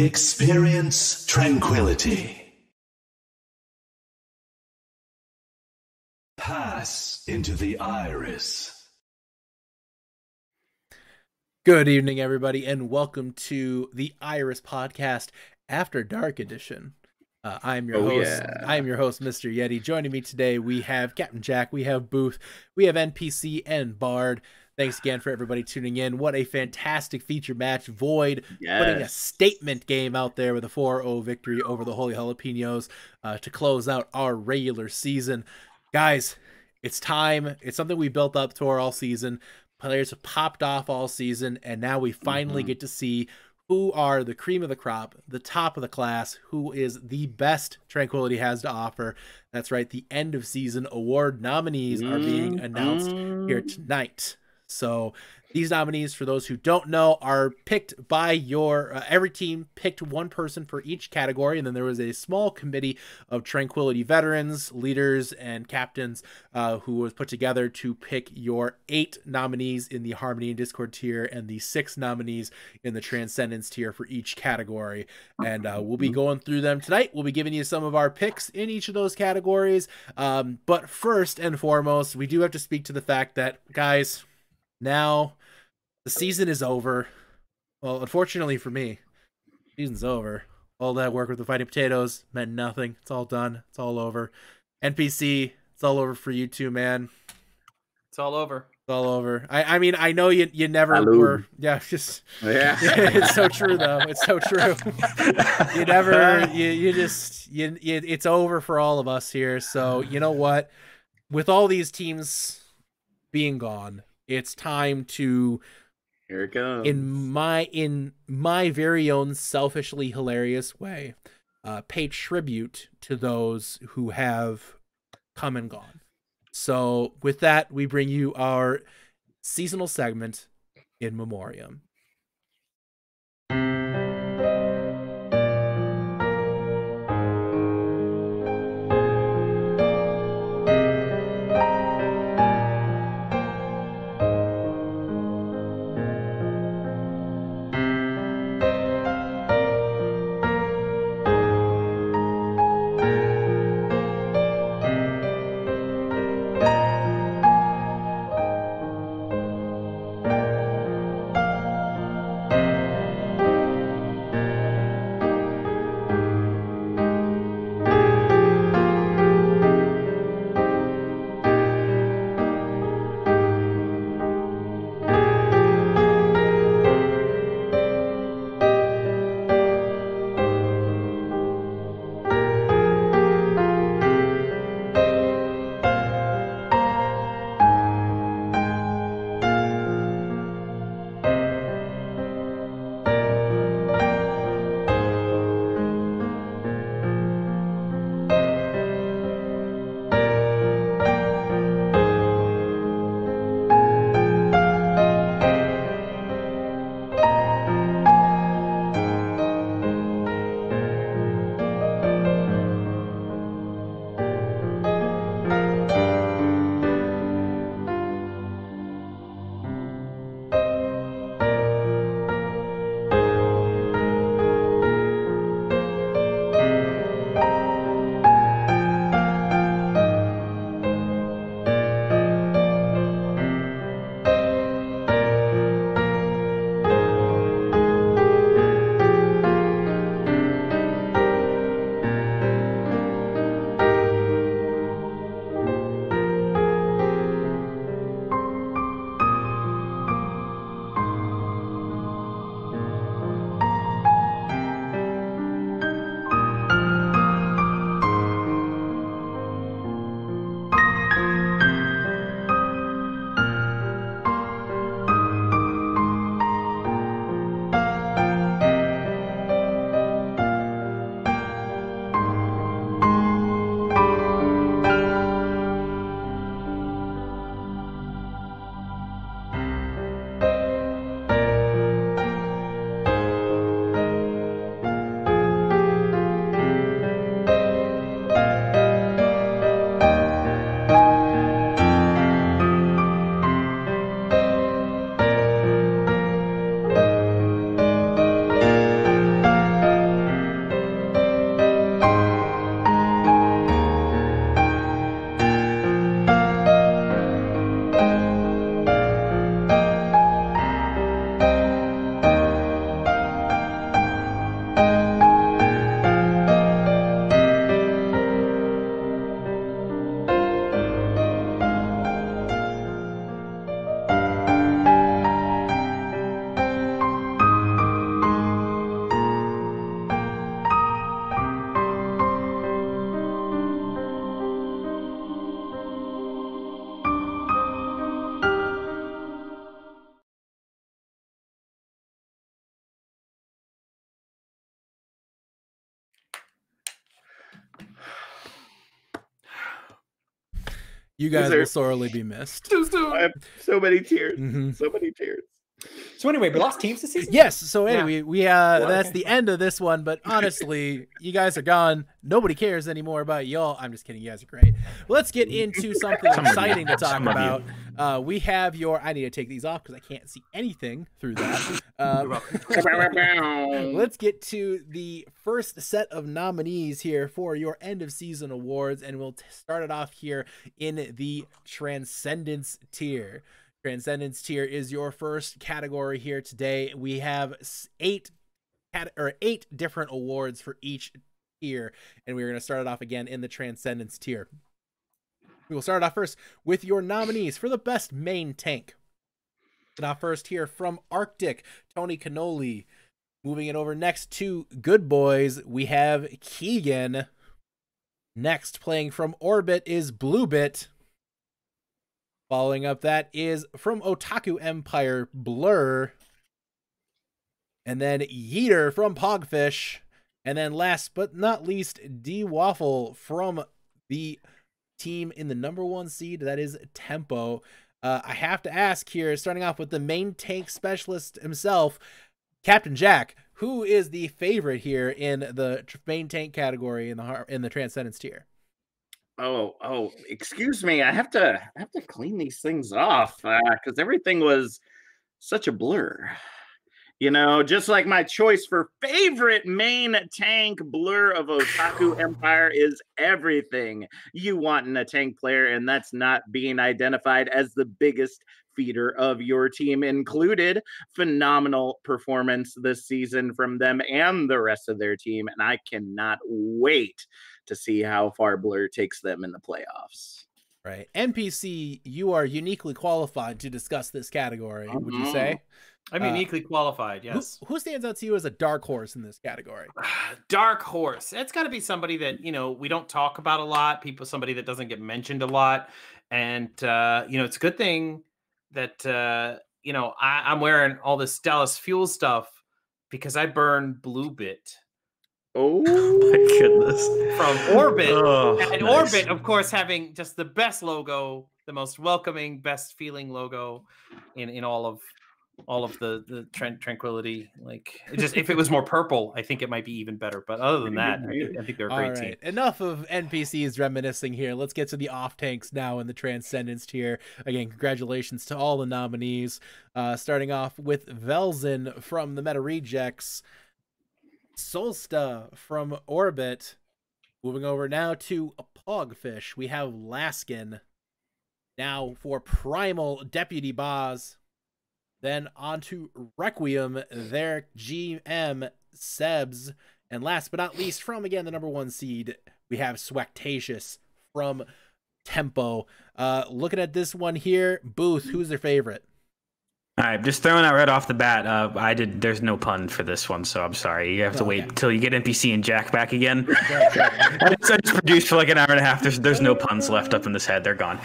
Experience tranquility. Pass into the iris. Good evening, everybody, and welcome to the Iris Podcast After Dark Edition. I'm your host. Yeah. I'm your host, Mr. Yeti. Joining me today, we have Captain Jack, we have Booth, we have NPC, and Bard. Thanks again for everybody tuning in. What a fantastic feature match. Void putting a statement game out there with a 4-0 victory over the Holy Jalapenos to close out our regular season. Guys, it's time. It's something we built up to all season. Players have popped off all season, and now we finally get to see who are the cream of the crop, the top of the class, who is the best Tranquility has to offer. That's right, the end of season award nominees are being announced here tonight. So these nominees, for those who don't know, are picked by your every team picked one person for each category, and then there was a small committee of Tranquility veterans, leaders, and captains who was put together to pick your 8 nominees in the Harmony and Discord tier and the 6 nominees in the Transcendence tier for each category. And we'll be going through them tonight. We'll be giving you some of our picks in each of those categories. But first and foremost, we do have to speak to the fact that, guys, now the season is over. Well, unfortunately for me, season's over. All that work with the Fighting Potatoes meant nothing. It's all done. It's all over. NPC, it's all over for you too, man. It's all over. It's all over. I mean, I know you never were. Yeah, just yeah. It's so true though. It's so true. You never. It's over for all of us here. So you know what? With all these teams being gone, it's time to, here it goes, in my very own selfishly hilarious way, pay tribute to those who have come and gone. So with that, we bring you our seasonal segment, In Memoriam. You guys will sorely be missed. Too soon. I have so many tears. So many tears. So anyway, we lost teams this season? Yes. So anyway, we that's okay. the end of this one. But honestly, you guys are gone. Nobody cares anymore about y'all. I'm just kidding. You guys are great. Let's get into something exciting to talk about. We have your. I need to take these off because I can't see anything through that. Let's get to the first set of nominees here for your end of season awards, and we'll start it off here in the Transcendence tier. Transcendence tier is your first category here today. We have eight different awards for each tier, and we're going to start it off again in the Transcendence tier. We will start off first with your nominees for the best main tank. Now first here from Arctic, Tony Cannoli. Moving it over next to Good Boys, we have Keegan. Next, playing from Orbit is Bluebit. Following up that is from Otaku Empire, Blur. And then Yeeter from Pogfish. And then last but not least, D Waffle from the team in the #1 seed, that is Tempo. I have to ask here, starting off with the main tank specialist himself, Captain Jack, who is the favorite here in the main tank category in the Transcendence tier? Oh, excuse me. I have to clean these things off because everything was such a blur. You know, just like my choice for favorite main tank, Blur of Otaku Empire is everything you want in a tank player, and that's not being identified as the biggest feeder of your team included. Phenomenal performance this season from them and the rest of their team, and I cannot wait to see how far Blur takes them in the playoffs. Right. NPC, you are uniquely qualified to discuss this category, would you say? I'm uniquely qualified, yes. Who stands out to you as a dark horse in this category? Dark horse. It's got to be somebody that, you know, we don't talk about a lot. Somebody that doesn't get mentioned a lot. And, you know, it's a good thing that, you know, I'm wearing all this Dallas Fuel stuff because I burn Bluebit. Oh my goodness. From Orbit. And nice. Orbit, of course, having just the best logo, the most welcoming, best feeling logo in all of the tranquility. Like, just if it was more purple, I think it might be even better. But other than that, I think they're a great team. Enough of NPCs reminiscing here. Let's get to the off tanks now in the Transcendence tier. Again, congratulations to all the nominees. Starting off with Velzen from the Meta Rejects, Solsta from Orbit. Moving over now to Pogfish, we have Laskin. Now for Primal, Deputy Boz. Then on to Requiem, their GM, Sebs. And last but not least, from, again, the #1 seed, we have Swactatious from Tempo. Looking at this one here, Booth, who's their favorite? All right, just throwing out right off the bat, there's no pun for this one, so I'm sorry. You have to wait until you get NPC and Jack back again. I just produced for like an hour and a half. There's no puns left up in this head. They're gone.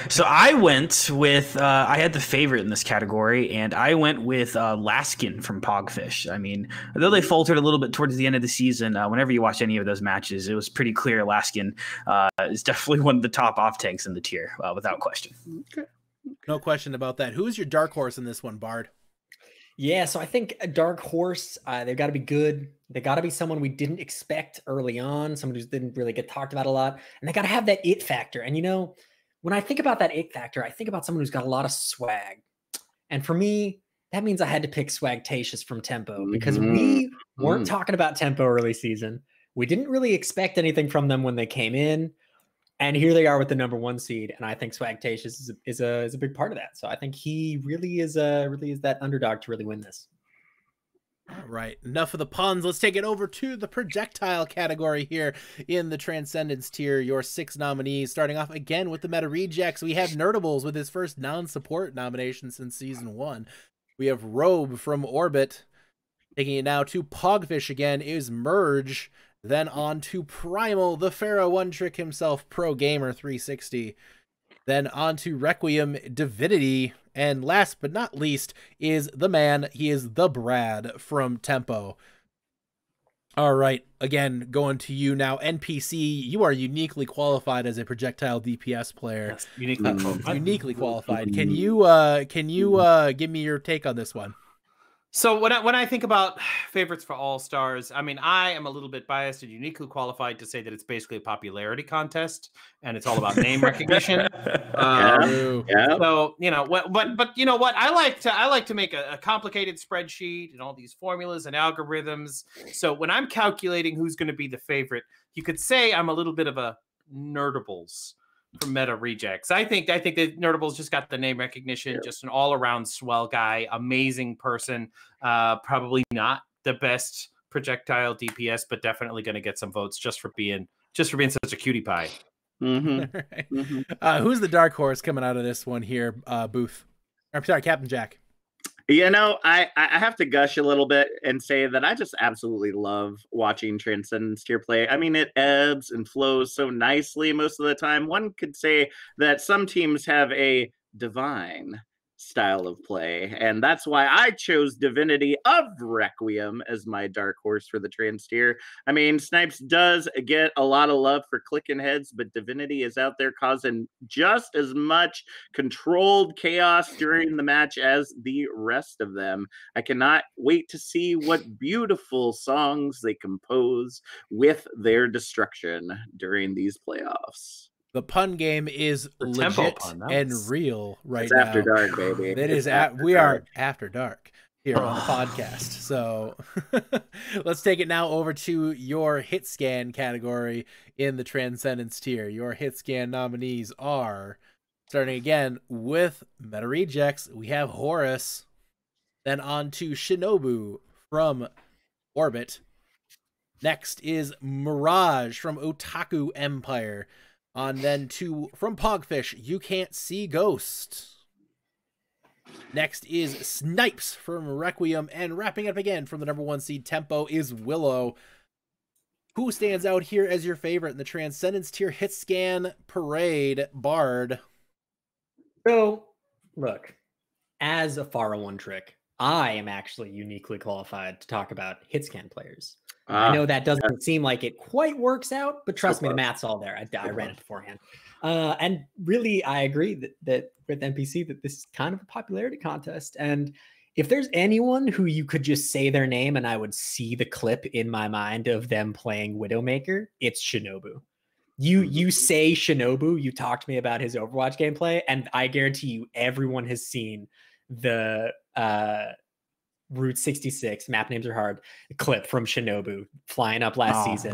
So I went with, I had the favorite in this category, and I went with Laskin from Pogfish. I mean, although they faltered a little bit towards the end of the season, whenever you watch any of those matches, it was pretty clear Laskin is definitely one of the top off tanks in the tier, without question. Okay. No question about that. Who's your dark horse in this one, Bard? Yeah, so I think a dark horse, they've got to be good. They got to be someone we didn't expect early on, someone who didn't really get talked about a lot. And they got to have that it factor. And, you know, when I think about that it factor, I think about someone who's got a lot of swag. And for me, that means I had to pick Swagtatious from Tempo because we weren't talking about Tempo early season. We didn't really expect anything from them when they came in. And here they are with the #1 seed, and I think Swagtatious is a big part of that. So I think he really is that underdog to really win this. All right, enough of the puns. Let's take it over to the projectile category here in the Transcendence tier. Your 6 nominees, starting off again with the Meta Rejects. We have Nerdables with his first non-support nomination since season 1. We have Robe from Orbit. Taking it now to Pogfish again is Merge. Then on to Primal, the Pharaoh One Trick himself, Pro Gamer 360. Then on to Requiem, Divinity. And last but not least is the man, he is the Brad from Tempo. All right, again, going to you now. NPC, you are uniquely qualified as a projectile DPS player. Yes, uniquely qualified. Uniquely qualified. Can you give me your take on this one? So when I think about favorites for All Stars, I mean, I am a little bit biased and uniquely qualified to say that it's basically a popularity contest and it's all about name recognition. So you know, but you know what? I like to make a complicated spreadsheet and all these formulas and algorithms. So when I'm calculating who's going to be the favorite, you could say I'm a little bit of a nerdables from Meta Rejects. I think that Nerdables just got the name recognition, just an all-around swell guy, amazing person. Probably not the best projectile DPS, but definitely going to get some votes just for being such a cutie pie. Who's the dark horse coming out of this one here, Booth? I'm sorry, Captain Jack. You know, I have to gush a little bit and say that I just absolutely love watching Transcendence tier play. I mean, it ebbs and flows so nicely most of the time. One could say that some teams have a divine style of play, and that's why I chose Divinity of Requiem as my dark horse for the trans tier. I mean, Snipes does get a lot of love for clicking heads, but Divinity is out there causing just as much controlled chaos during the match as the rest of them. I cannot wait to see what beautiful songs they compose with their destruction during these playoffs. The pun game is legit and real right it's now. After dark, baby. It is we are after dark here on the podcast. So let's take it now over to your hit scan category in the Transcendence tier. Your hit scan nominees are, starting again with Meta Rejects, we have Horus. Then on to Shinobu from Orbit. Next is Mirage from Otaku Empire. On then to, from Pogfish, You Can't See Ghost. Next is Snipes from Requiem. And wrapping up again from the #1 seed Tempo is Willow. Who stands out here as your favorite in the Transcendence tier hit scan parade, Bard? So, look, as a Pharah one trick, I am actually uniquely qualified to talk about hit scan players. I know that doesn't seem like it quite works out, but trust me, the math's all there. I ran it beforehand. And really, I agree that with NPC, that this is kind of a popularity contest. And if there's anyone who you could just say their name and I would see the clip in my mind of them playing Widowmaker, it's Shinobu. You say Shinobu, you talk to me about his Overwatch gameplay, and I guarantee you everyone has seen the Route 66, map names are hard, clip from Shinobu flying up last season,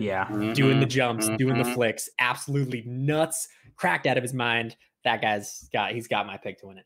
doing the jumps, doing the flicks, absolutely nuts, cracked out of his mind. That he's got my pick to win it.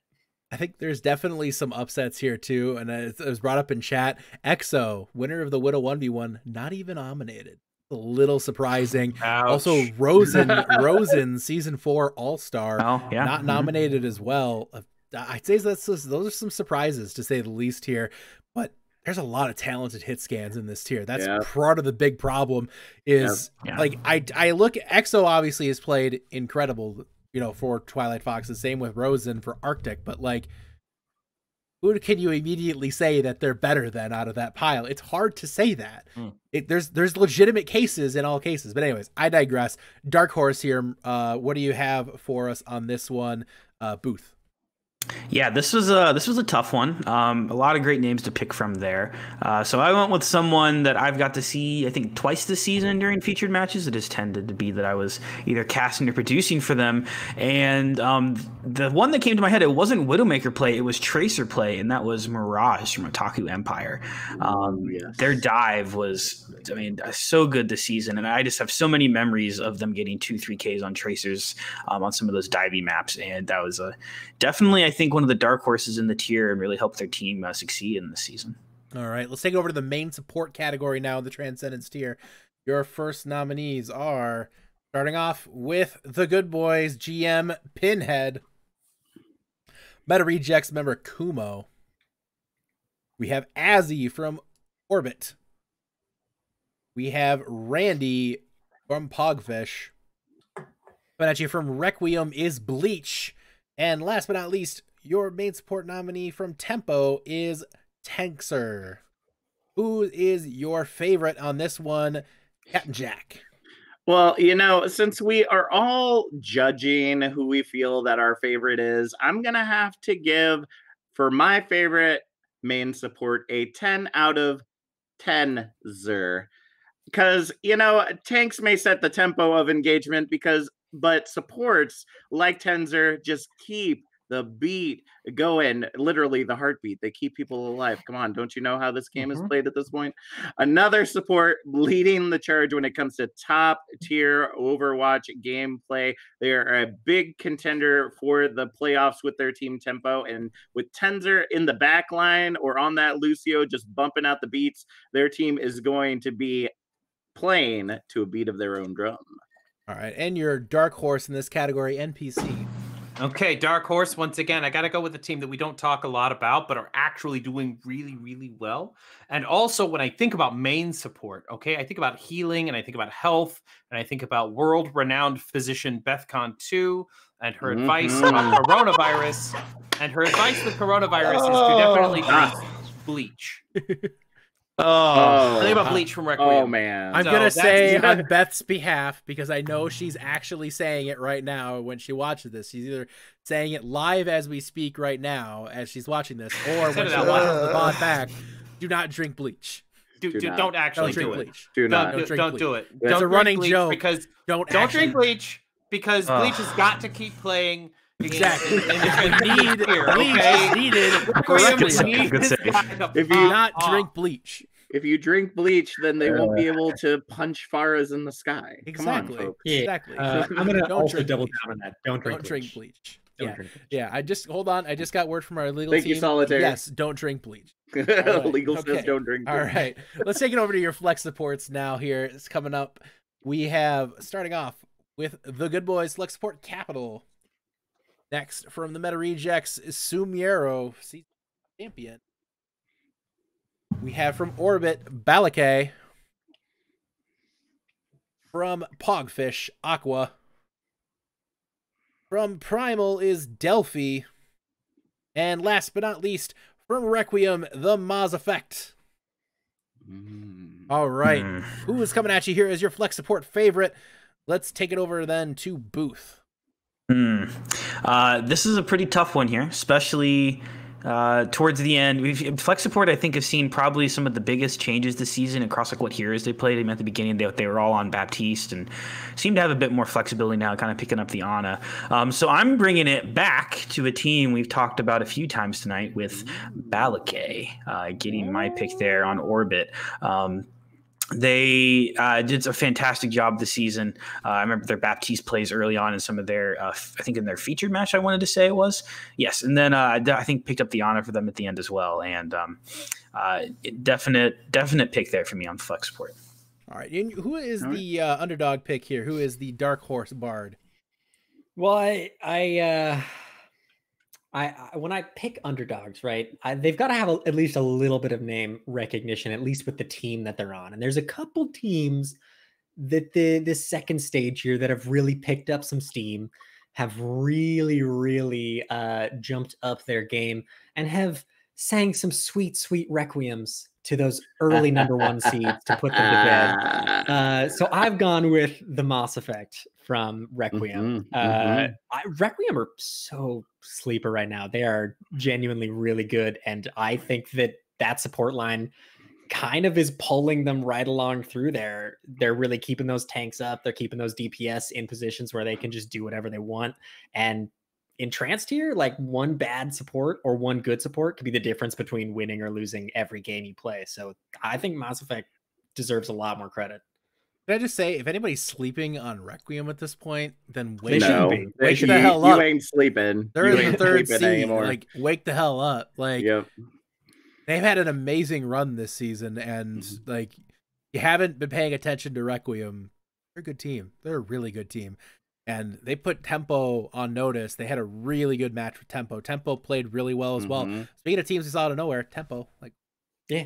I think there's definitely some upsets here too, and it was brought up in chat. EXO, winner of the Widow 1v1, not even nominated. A little surprising. Ouch. Also, Rosen, season 4 All-Star, not nominated as well. I'd say those are some surprises to say the least here, but there's a lot of talented hit scans in this tier. That's part of the big problem is like, I look, EXO obviously has played incredible, you know, for Twilight Fox, the same with Rosen for Arctic, but like, who can you immediately say that they're better than out of that pile? It's hard to say that. There's legitimate cases in all cases, but anyways, I digress. Dark Horse here. What do you have for us on this one, Booth? Yeah, this was a tough one. A lot of great names to pick from there. So I went with someone that I've got to see, I think, twice this season during featured matches. It has tended to be that I was either casting or producing for them. And the one that came to my head, it wasn't Widowmaker play, it was Tracer play, and that was Mirage from Otaku Empire. Their dive was, I mean, so good this season, and I just have so many memories of them getting 2-3 Ks on Tracers on some of those divey maps, and that was definitely, I think, one of the dark horses in the tier and really helped their team succeed in this season. All right, let's take it over to the main support category now in the Transcendence tier. Your first nominees are, starting off with the good boys, GM Pinhead, Meta Rejects member Kumo. We have Azzy from Orbit. We have Randy from Pogfish. But actually from Requiem is Bleach. And last but not least, your main support nominee from Tempo is Tankser. Who is your favorite on this one, Captain Jack? Well, since we are all judging who we feel that our favorite is, I'm going to have to give, for my favorite main support, a 10 out of 10 zer. Because, tanks may set the tempo of engagement but supports like Tenzer just keep the beat going, literally the heartbeat. They keep people alive. Come on, don't you know how this game is played at this point? Another support leading the charge when it comes to top tier Overwatch gameplay. They are a big contender for the playoffs with their team tempo, and with Tenzer in the back line or on that Lucio just bumping out the beats, their team is going to be playing to a beat of their own drum. All right, and your dark horse in this category, NPC. Okay, dark horse. Once again, I got to go with a team that we don't talk a lot about, but are actually doing really, really well. And also, when I think about main support, okay, I think about healing, and I think about health, and I think about world-renowned physician Bethcon 2 and her advice about coronavirus. And her advice with coronavirus is to definitely drink bleach. I think about bleach from Requiem. Oh man, I'm gonna say on Beth's behalf, because I know she's actually saying it right now when she watches this. She's either saying it live as we speak right now as she's watching this, or when she watches the VOD back. Do not drink bleach. Don't actually do it. Bleach. Don't do it. It's a running joke. Because don't drink bleach, because bleach has got to keep playing. Exactly. Bleach is needed. If you not drink bleach. If you drink bleach, then they won't be able to punch Faras in the sky. Exactly. Come on, folks. Exactly. I'm gonna also double down on that. Don't drink bleach. Yeah. I just hold on. I just got word from our legal team. Thank you, Solitaire. Yes, don't drink bleach. Right. Legal says don't drink bleach. All right. Let's take it over to your flex supports now. Here it's coming up. We have starting off with the Good Boys Flex Support Capital. Next, from the Meta Rejects, is Sumiero, season champion. We have from Orbit, Balakay. From Pogfish, Aqua. From Primal is Delphi. And last but not least, from Requiem, the Maz Effect. All right. Who is coming at you here as your flex support favorite? Let's take it over then to Booth. This is a pretty tough one here, especially towards the end. Flex support, I think, have seen probably some of the biggest changes this season across like what heroes they played. At the beginning, they were all on Baptiste and seem to have a bit more flexibility now, kind of picking up the Ana. So I'm bringing it back to a team we've talked about a few times tonight with Balakay, getting my pick there on Orbit. They did a fantastic job this season. I remember their Baptiste plays early on in some of their, I think in their featured match, I wanted to say it was. Yes, and then I think picked up the honor for them at the end as well. And definite pick there for me on flex support. All right, and who is the underdog pick here? Who is the dark horse bard? Well, I when I pick underdogs, right, they've got to have at least a little bit of name recognition, at least with the team that they're on. And there's a couple teams that this second stage here that have really picked up some steam, have really, really jumped up their game, and have sang some sweet, sweet requiems to those early #1 seeds to put them to bed. So I've gone with the Moss Effect from Requiem. Requiem are so sleeper right now. They are genuinely really good. And I think that support line kind of is pulling them right along through there. They're really keeping those tanks up. They're keeping those DPS in positions where they can just do whatever they want. And in trans tier, like one bad support or one good support could be the difference between winning or losing every game you play. So I think Mass Effect deserves a lot more credit. Can I just say, if anybody's sleeping on Requiem at this point, then wake the hell up. You ain't sleeping. They're in the third seed anymore. Like, wake the hell up. Like, they've had an amazing run this season, and like, you haven't been paying attention to Requiem. They're a good team. They're a really good team. And they put Tempo on notice. They had a really good match with Tempo. Tempo played really well as well. Speaking of teams we saw out of nowhere, Tempo, like, yeah.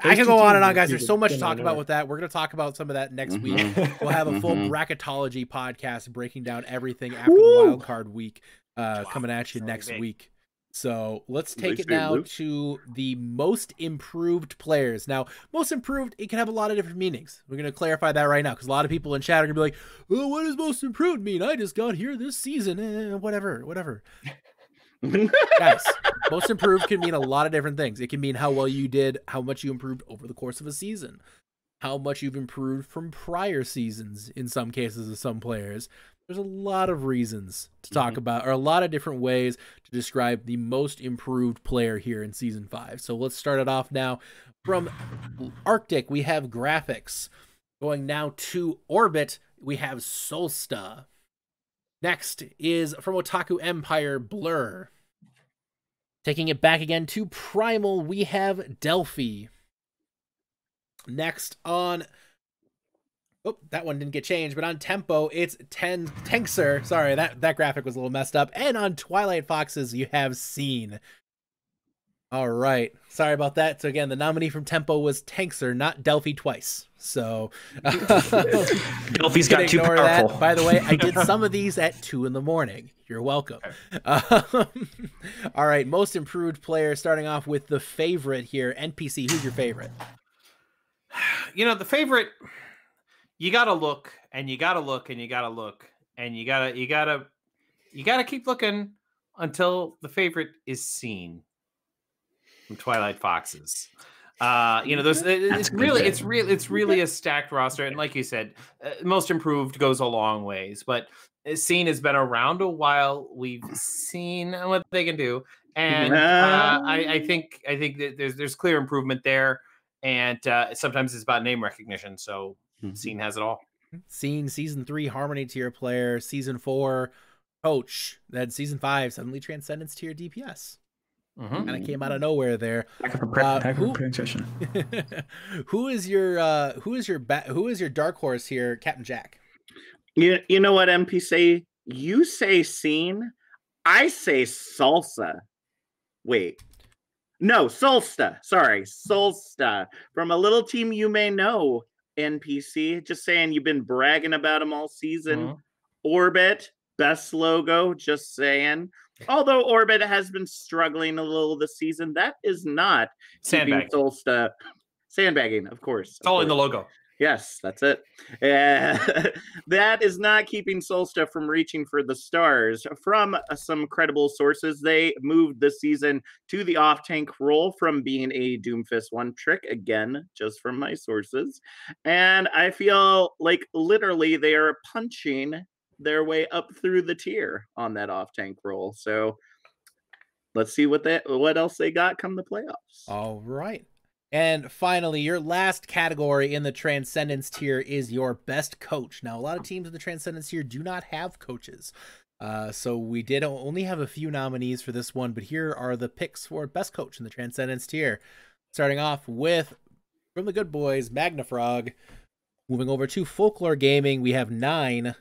I can go on and on, guys. There's so much to talk about with that. We're going to talk about some of that next week. We'll have a full bracketology podcast breaking down everything after the wild card week coming at you next week. So let's take it now to the most improved players. Now, most improved, it can have a lot of different meanings. We're going to clarify that right now, because a lot of people in chat are going to be like, oh, what does most improved mean? I just got here this season. Whatever. Guys, most improved can mean a lot of different things. It can mean how well you did, how much you improved over the course of a season, how much you've improved from prior seasons in some cases of some players. There's a lot of reasons to talk about, or a lot of different ways to describe the most improved player here in Season 5. So let's start it off now. From Arctic, we have Graphics. Going now to Orbit, we have Solsta. Next is from Otaku Empire, Blur. Taking it back again to Primal, we have Delphi. Next on... Oh, that one didn't get changed, but on Tempo, it's Tenxer. Sorry, that graphic was a little messed up. And on Twilight Foxes, you have Scene. All right. Sorry about that. So again, the nominee from Tempo was Tenxer, not Delphi twice. So Delphi's got too powerful. That. By the way, I did some of these at 2 in the morning. You're welcome. All right. Most improved player, starting off with the favorite here. NPC, who's your favorite? You know, the favorite... You gotta look, and you gotta look, and you gotta look, and you gotta keep looking until the favorite is seen. From Twilight Foxes, you know, it's really a stacked roster, and like you said, most improved goes a long ways, but Scene has been around a while. We've seen what they can do, and I think that there's clear improvement there, and sometimes it's about name recognition. So. Scene has it all. Scene, Season 3, Harmony tier player. Season 4, Coach. Then Season 5, suddenly Transcendence tier DPS. Kind of came out of nowhere there. Who is your dark horse here, Captain Jack? You know what, NPC? You say Scene, I say Salsa. Wait. No, Solsta. Sorry, Solsta. From a little team you may know. NPC, just saying, you've been bragging about him all season. Orbit, best logo, just saying. Although Orbit has been struggling a little this season, that is not sandbagging. Solsta. Sandbagging, of course. It's all in the logo. Yes, that's it. That is not keeping Solsta from reaching for the stars. From some credible sources, they moved this season to the off-tank role from being a Doomfist one-trick, again, just from my sources. And I feel like literally they are punching their way up through the tier on that off-tank role. So let's see what else they got come the playoffs. All right. And finally, your last category in the Transcendence tier is your best coach. Now, a lot of teams in the Transcendence tier do not have coaches. So we did only have a few nominees for this one, but here are the picks for best coach in the Transcendence tier. Starting off with, from the good boys, Magnafrog. Moving over to Folklore Gaming, we have 9.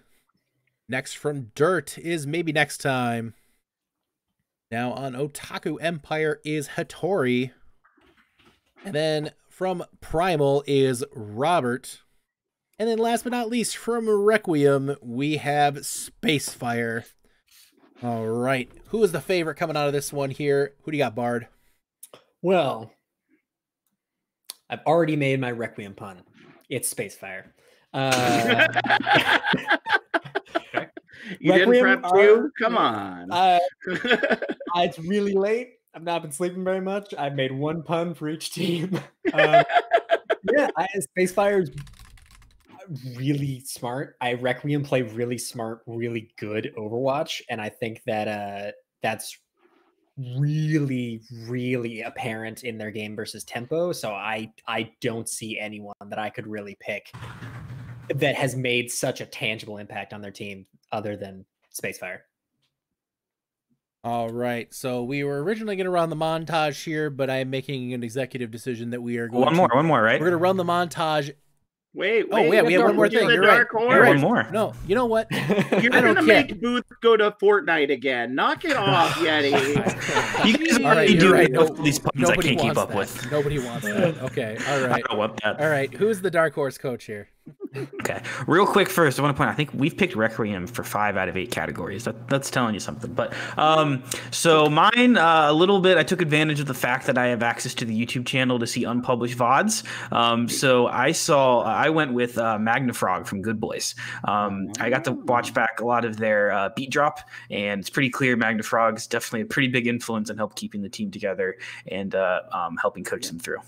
Next from Dirt is Maybe Next Time. Now on Otaku Empire is Hattori. And then from Primal is Robert. And then last but not least, from Requiem, we have Spacefire. All right. Who is the favorite coming out of this one here? Who do you got, Bard? Well, I've already made my Requiem pun. It's Spacefire. You didn't prep too? Come on. It's really late. I've not been sleeping very much. I've made one pun for each team. Spacefire is really smart. Requiem play really smart, really good Overwatch, and I think that that's really, really apparent in their game versus Tempo. So I don't see anyone that I could really pick that has made such a tangible impact on their team other than Spacefire. All right, so we were originally going to run the montage here, but I'm making an executive decision that we are going one more, right? We're going to run the montage. Wait, oh, yeah, we have one more thing. You're right. You're right. One more. No, you know what? You're going to make Booth go to Fortnite again. Knock it off, Yeti. You guys already do right. these puns I can't keep up with. Nobody wants that. Okay, all right. I don't want that. All right, who's the dark horse coach here? Okay, real quick first, I want to point out, I think we've picked Requiem for 5 out of 8 categories. That's telling you something. But so mine, a little bit, I took advantage of the fact that I have access to the YouTube channel to see unpublished VODs. So I went with Magnafrog from Good Boys. I got to watch back a lot of their beat drop, and it's pretty clear Magnafrog is definitely a pretty big influence in help keeping the team together and helping coach them through.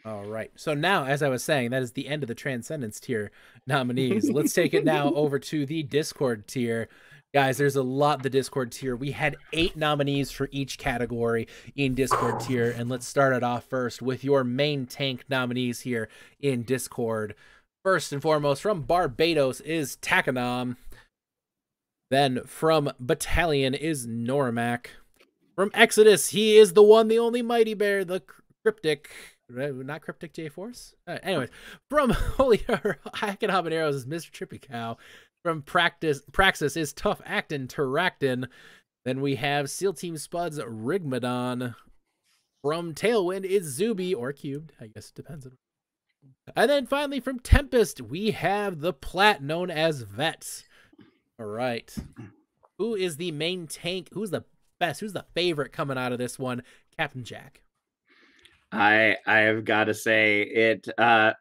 All right. So now, as I was saying, that is the end of the Transcendence tier nominees. Let's take it now over to the Discord tier. Guys, there's a lot in the Discord tier. We had 8 nominees for each category in Discord tier. And let's start it off first with your main tank nominees here in Discord. First and foremost, from Barbados is Takanom. Then from Battalion is Normac. From Exodus, he is the one, the only Mighty Bear, the Cryptic... Not Cryptic J-Force? Anyways, from Holy Hack and Habaneros is Mr. Trippy Cow. From Praxis is Tough Actin Terractin. Then we have SEAL Team Spuds Rigmadon. From Tailwind is Zuby, or Cubed, I guess it depends on. And then finally from Tempest, we have the Plat known as Vets. All right. Who is the main tank? Who's the best? Who's the favorite coming out of this one? Captain Jack. I have got to say it. There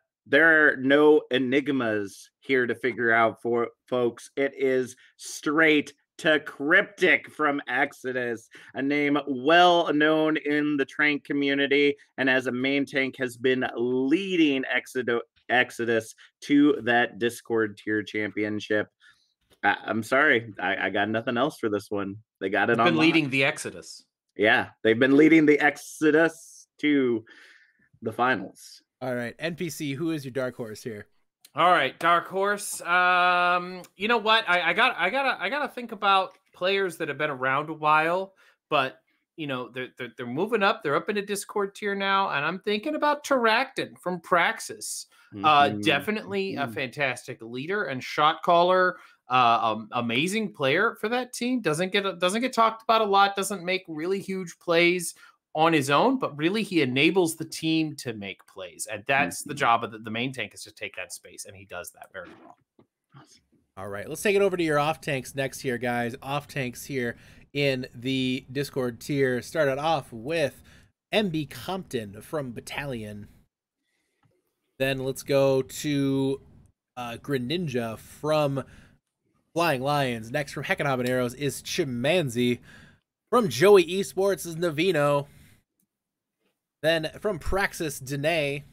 are no enigmas here to figure out for folks. It is straight to Cryptic from Exodus, a name well known in the tank community, and as a main tank has been leading Exodus to that Discord tier championship. I'm sorry, I got nothing else for this one. They got it on. Been leading the Exodus. Yeah, they've been leading the Exodus to the finals. All right, NPC, who is your dark horse here? All right, dark horse. You know what? I gotta think about players that have been around a while, but you know they're moving up. They're up in a Discord tier now, and I'm thinking about Terractin from Praxis. Definitely a fantastic leader and shot caller. Amazing player for that team. Doesn't get talked about a lot. Doesn't make really huge plays on his own, but really he enables the team to make plays, and that's the job of the main tank, is to take that space, and he does that very well. All right, let's take it over to your off tanks next here, guys. Off tanks here in the Discord tier started off with MB Compton from Battalion. Then let's go to Greninja from Flying Lions. Next from Heckin' Habaneros is Chimanzi. From Joey Esports is Navino. Then from Praxis, Danae.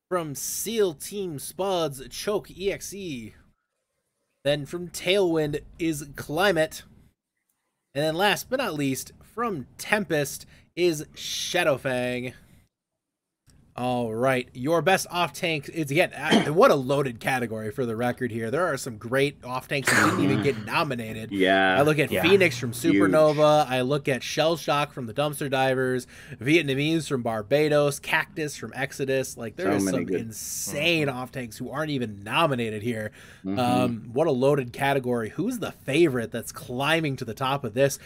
From SEAL Team Spuds, Choke EXE. Then from Tailwind is Climate. And then last but not least, from Tempest is SHADOWFANG. All right, your best off tank is, again, what a loaded category for the record here. There are some great off tanks that didn't even get nominated. Yeah, I look at Phoenix from Supernova. I look at Shell Shock from the Dumpster Divers, Vietnamese from Barbados, Cactus from Exodus. Like, there are some insane off tanks who aren't even nominated here. What a loaded category. Who's the favorite that's climbing to the top of this?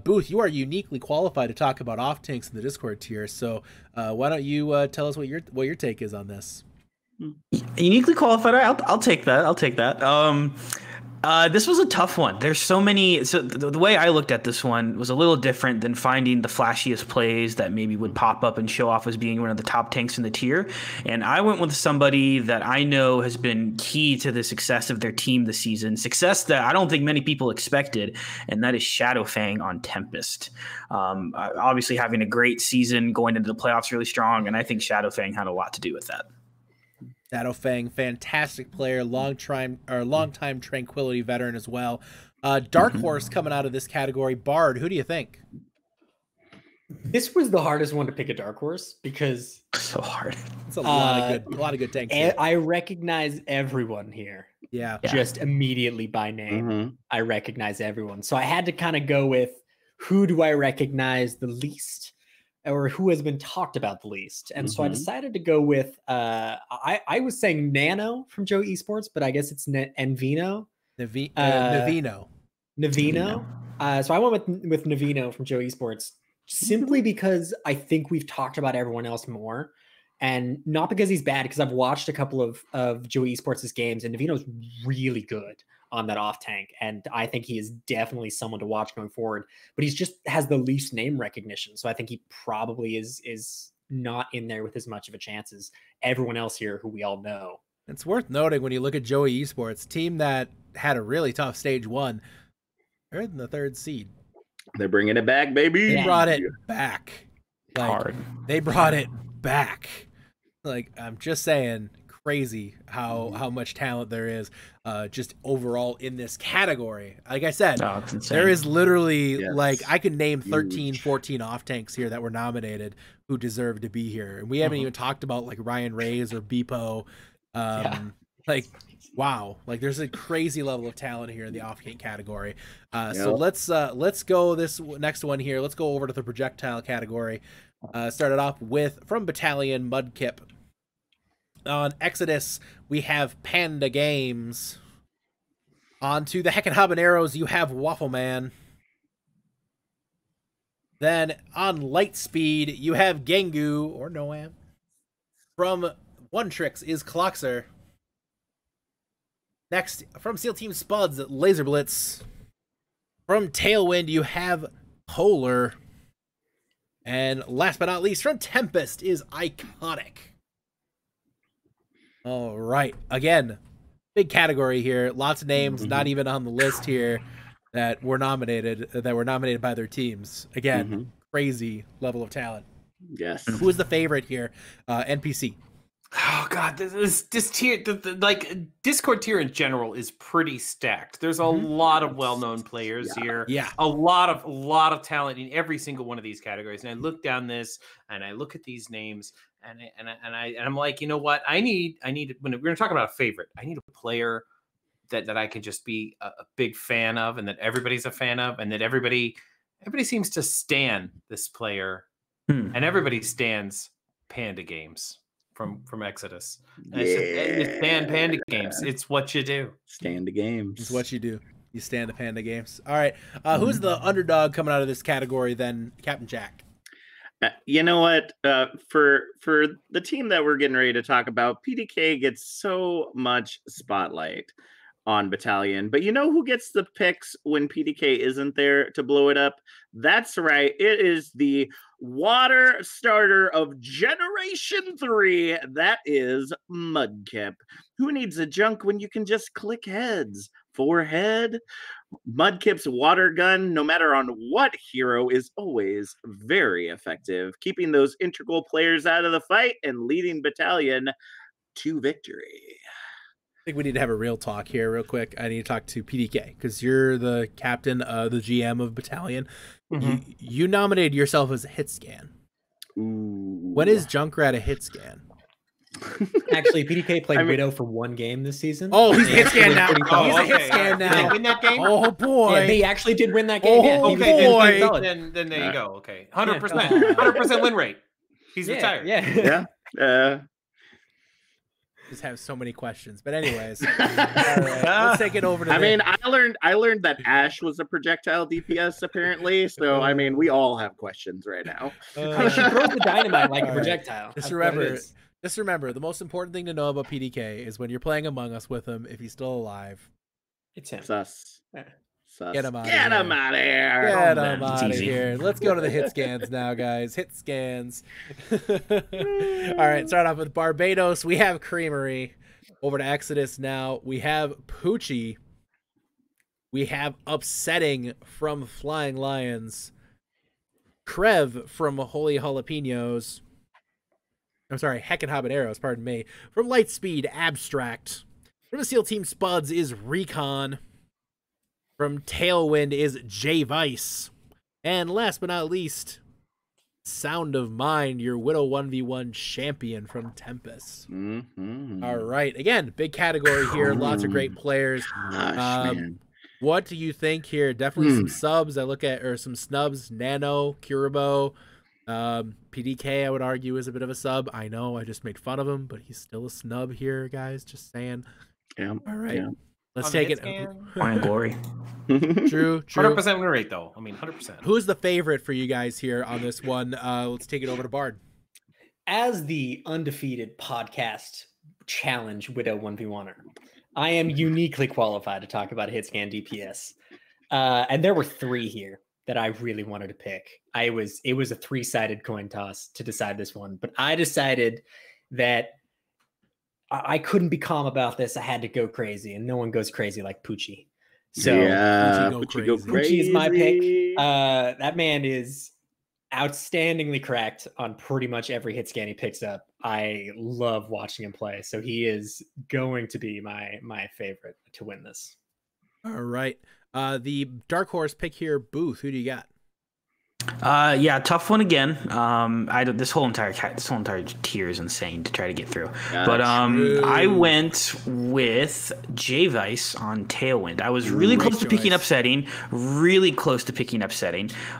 Booth, you are uniquely qualified to talk about off tanks in the Discord tier. So why don't you tell us what your take is on this? Uniquely qualified. I'll take that. I'll take that. This was a tough one. There's so many. So the way I looked at this one was a little different than finding the flashiest plays that maybe would pop up and show off as being one of the top tanks in the tier. And I went with somebody that I know has been key to the success of their team this season. Success that I don't think many people expected, and that is SHADOWFANG on Tempest. Obviously having a great season, going into the playoffs really strong, and I think SHADOWFANG had a lot to do with that. SHADOWFANG, fantastic player, long time Tranquility veteran as well. Dark horse coming out of this category. Bard, who do you think? This was the hardest one to pick a dark horse because so hard. It's a lot of good tanks. I recognize everyone here. Yeah. Just immediately by name. I recognize everyone. So I had to kind of go with, who do I recognize the least? Or who has been talked about the least. And so I decided to go with, I was saying Nano from Joe Esports, but I guess it's Navino. Navino. So I went with Navino from Joe Esports simply because I think we've talked about everyone else more. And not because he's bad, because I've watched a couple of Joey Esports' games, and Navino's really good on that off tank. And I think he is definitely someone to watch going forward, but he's just has the least name recognition. So I think he probably is not in there with as much of a chance as everyone else here who we all know. It's worth noting when you look at Joey Esports, team that had a really tough stage 1, they're in the 3rd seed. They're bringing it back, baby. They brought it back. Like, Hard. They brought it back. Like, I'm just saying, crazy how much talent there is just overall in this category. Like I said, there is literally like I could name 13, 14 off tanks here that were nominated who deserve to be here. And we haven't even talked about like Ryan Reyes or Beepo. Like, wow, like there's a crazy level of talent here in the off tank category. So let's go this next one here. Let's go over to the projectile category. Started off with from Battalion Mudkip. On Exodus, we have Panda Games. On to the Heckin' Habaneros, you have Waffle Man. Then on Lightspeed, you have Gengu or Noam. From One Tricks is Cloxer. Next, from SEAL Team Spuds, Laser Blitz. From Tailwind, you have Polar. And last but not least, from Tempest is Iconic. All right. Again, big category here. Lots of names not even on the list here that were nominated by their teams. Again, crazy level of talent. Yes. Who is the favorite here? NPC. Oh God, this tier, like Discord tier in general is pretty stacked. There's a lot of well-known players here. Yeah, a lot of talent in every single one of these categories. And I look down this and I look at these names and I'm like, you know what? I need when we're going to talk about a favorite, I need a player that I can just be a big fan of, and that everybody's a fan of, and that everybody seems to stan this player, and everybody stands Panda Games. From Exodus. And it's stand Panda Games. It's what you do. Stand the games. It's what you do. You stand the Panda Games. All right. Who's the underdog coming out of this category then, Captain Jack? You know what? For the team that we're getting ready to talk about, PDK gets so much spotlight on Battalion. But you know who gets the picks when PDK isn't there to blow it up? That's right. It is the water starter of Generation 3. That is Mudkip. Who needs a junk when you can just click heads? Forehead. Mudkip's water gun, no matter on what hero, is always very effective, keeping those integral players out of the fight and leading Battalion to victory. I think we need to have a real talk here real quick. I need to talk to PDK because you're the captain, the GM of Battalion. You nominated yourself as a hit scan. Ooh. When is Junkrat a hit scan? Actually, PDK played Widow for one game this season. Oh, he's a hit scan now. Oh, He's a hit scan now. Did they win that game? Oh boy, yeah, they actually did win that game. Oh yeah, boy. Then there you go. Okay, 100% win rate. He's retired. Yeah. Just have so many questions, but anyways, all right, let's take it over to. I learned that Ash was a projectile DPS apparently. So I mean, we all have questions right now. She throws the dynamite like a projectile. Just remember, the most important thing to know about PDK is when you're playing Among Us with him, if he's still alive, it's him. Sus. Get him out of here. Get him out of here. Let's go to the hit scans now, guys. Hit scans. All right, start off with Barbados. We have Creamery. Over to Exodus now. We have Poochie. We have Upsetting from Flying Lions. Krev from Holy Jalapenos. I'm sorry, Heckin' Habaneros, pardon me. From Lightspeed, Abstract. From the SEAL Team Spuds is Recon. From Tailwind is J Vice. And last but not least, Sound of Mind, your Widow 1v1 champion from Tempest. All right. Again, big category here. Lots of great players. What do you think here? Definitely some subs. I look at, or some snubs. Nano, Kuribo. PDK, I would argue, is a bit of a sub. I know I just made fun of him, but he's still a snub here, guys. Just saying. Yeah. All right. Yeah. Let's take it. Fine glory. True. 100% win rate, though. I mean, 100%. Who's the favorite for you guys here on this one? Let's take it over to Bard. as the undefeated podcast challenge Widow 1v1er, I am uniquely qualified to talk about hit scan DPS. And there were 3 here that I really wanted to pick. It was a 3-sided coin toss to decide this one, but I decided that I couldn't be calm about this. I had to go crazy, and no one goes crazy like Poochie. So yeah, Poochie is my pick. That man is outstandingly cracked on pretty much every hit scan he picks up. I love watching him play. So he is going to be my favorite to win this. All right. The dark horse pick here, Booth. Who do you got? Yeah, tough one again. This whole entire tier is insane to try to get through. But I went with J-Vice on Tailwind. I was really close to picking Upsetting,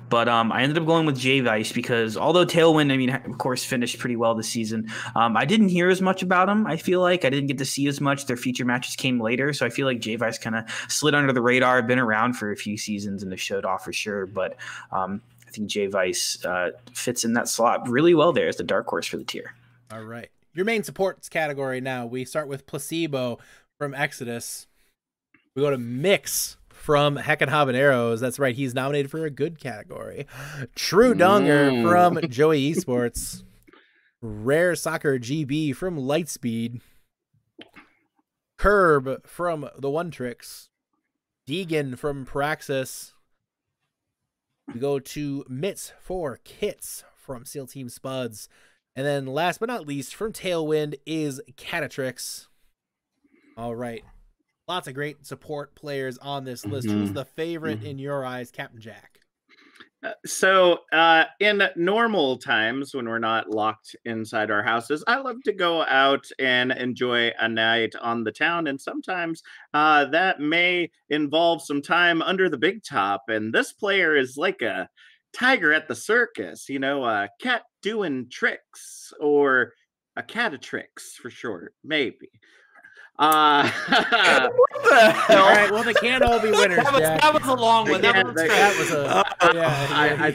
but I ended up going with J-Vice because although Tailwind, I mean, of course, finished pretty well this season, I didn't hear as much about him. I feel like I didn't get to see as much. Their feature matches came later, so I feel like J-Vice kind of slid under the radar. Been around for a few seasons and have showed off for sure, but I think J-Vice fits in that slot really well there as the dark horse for the tier. All right. Your main supports category now. We start with Placebo from Exodus. We go to Mix from Heckin' Habaneros. That's right. He's nominated for a good category. True Donger from Joey Esports. Rare Soccer GB from Lightspeed. Curb from The One Tricks. Deegan from Praxis. We go to Mitz for Kits from SEAL Team Spuds. And then last but not least, from Tailwind is Catatrix. All right. Lots of great support players on this list. Who's the favorite in your eyes, Captain Jack? So in normal times when we're not locked inside our houses, I love to go out and enjoy a night on the town. And sometimes that may involve some time under the big top. And this player is like a tiger at the circus, you know, a cat doing tricks, or a catatrix for short, maybe. What the hell? All right, well, they can't all be winners. That was a long one. I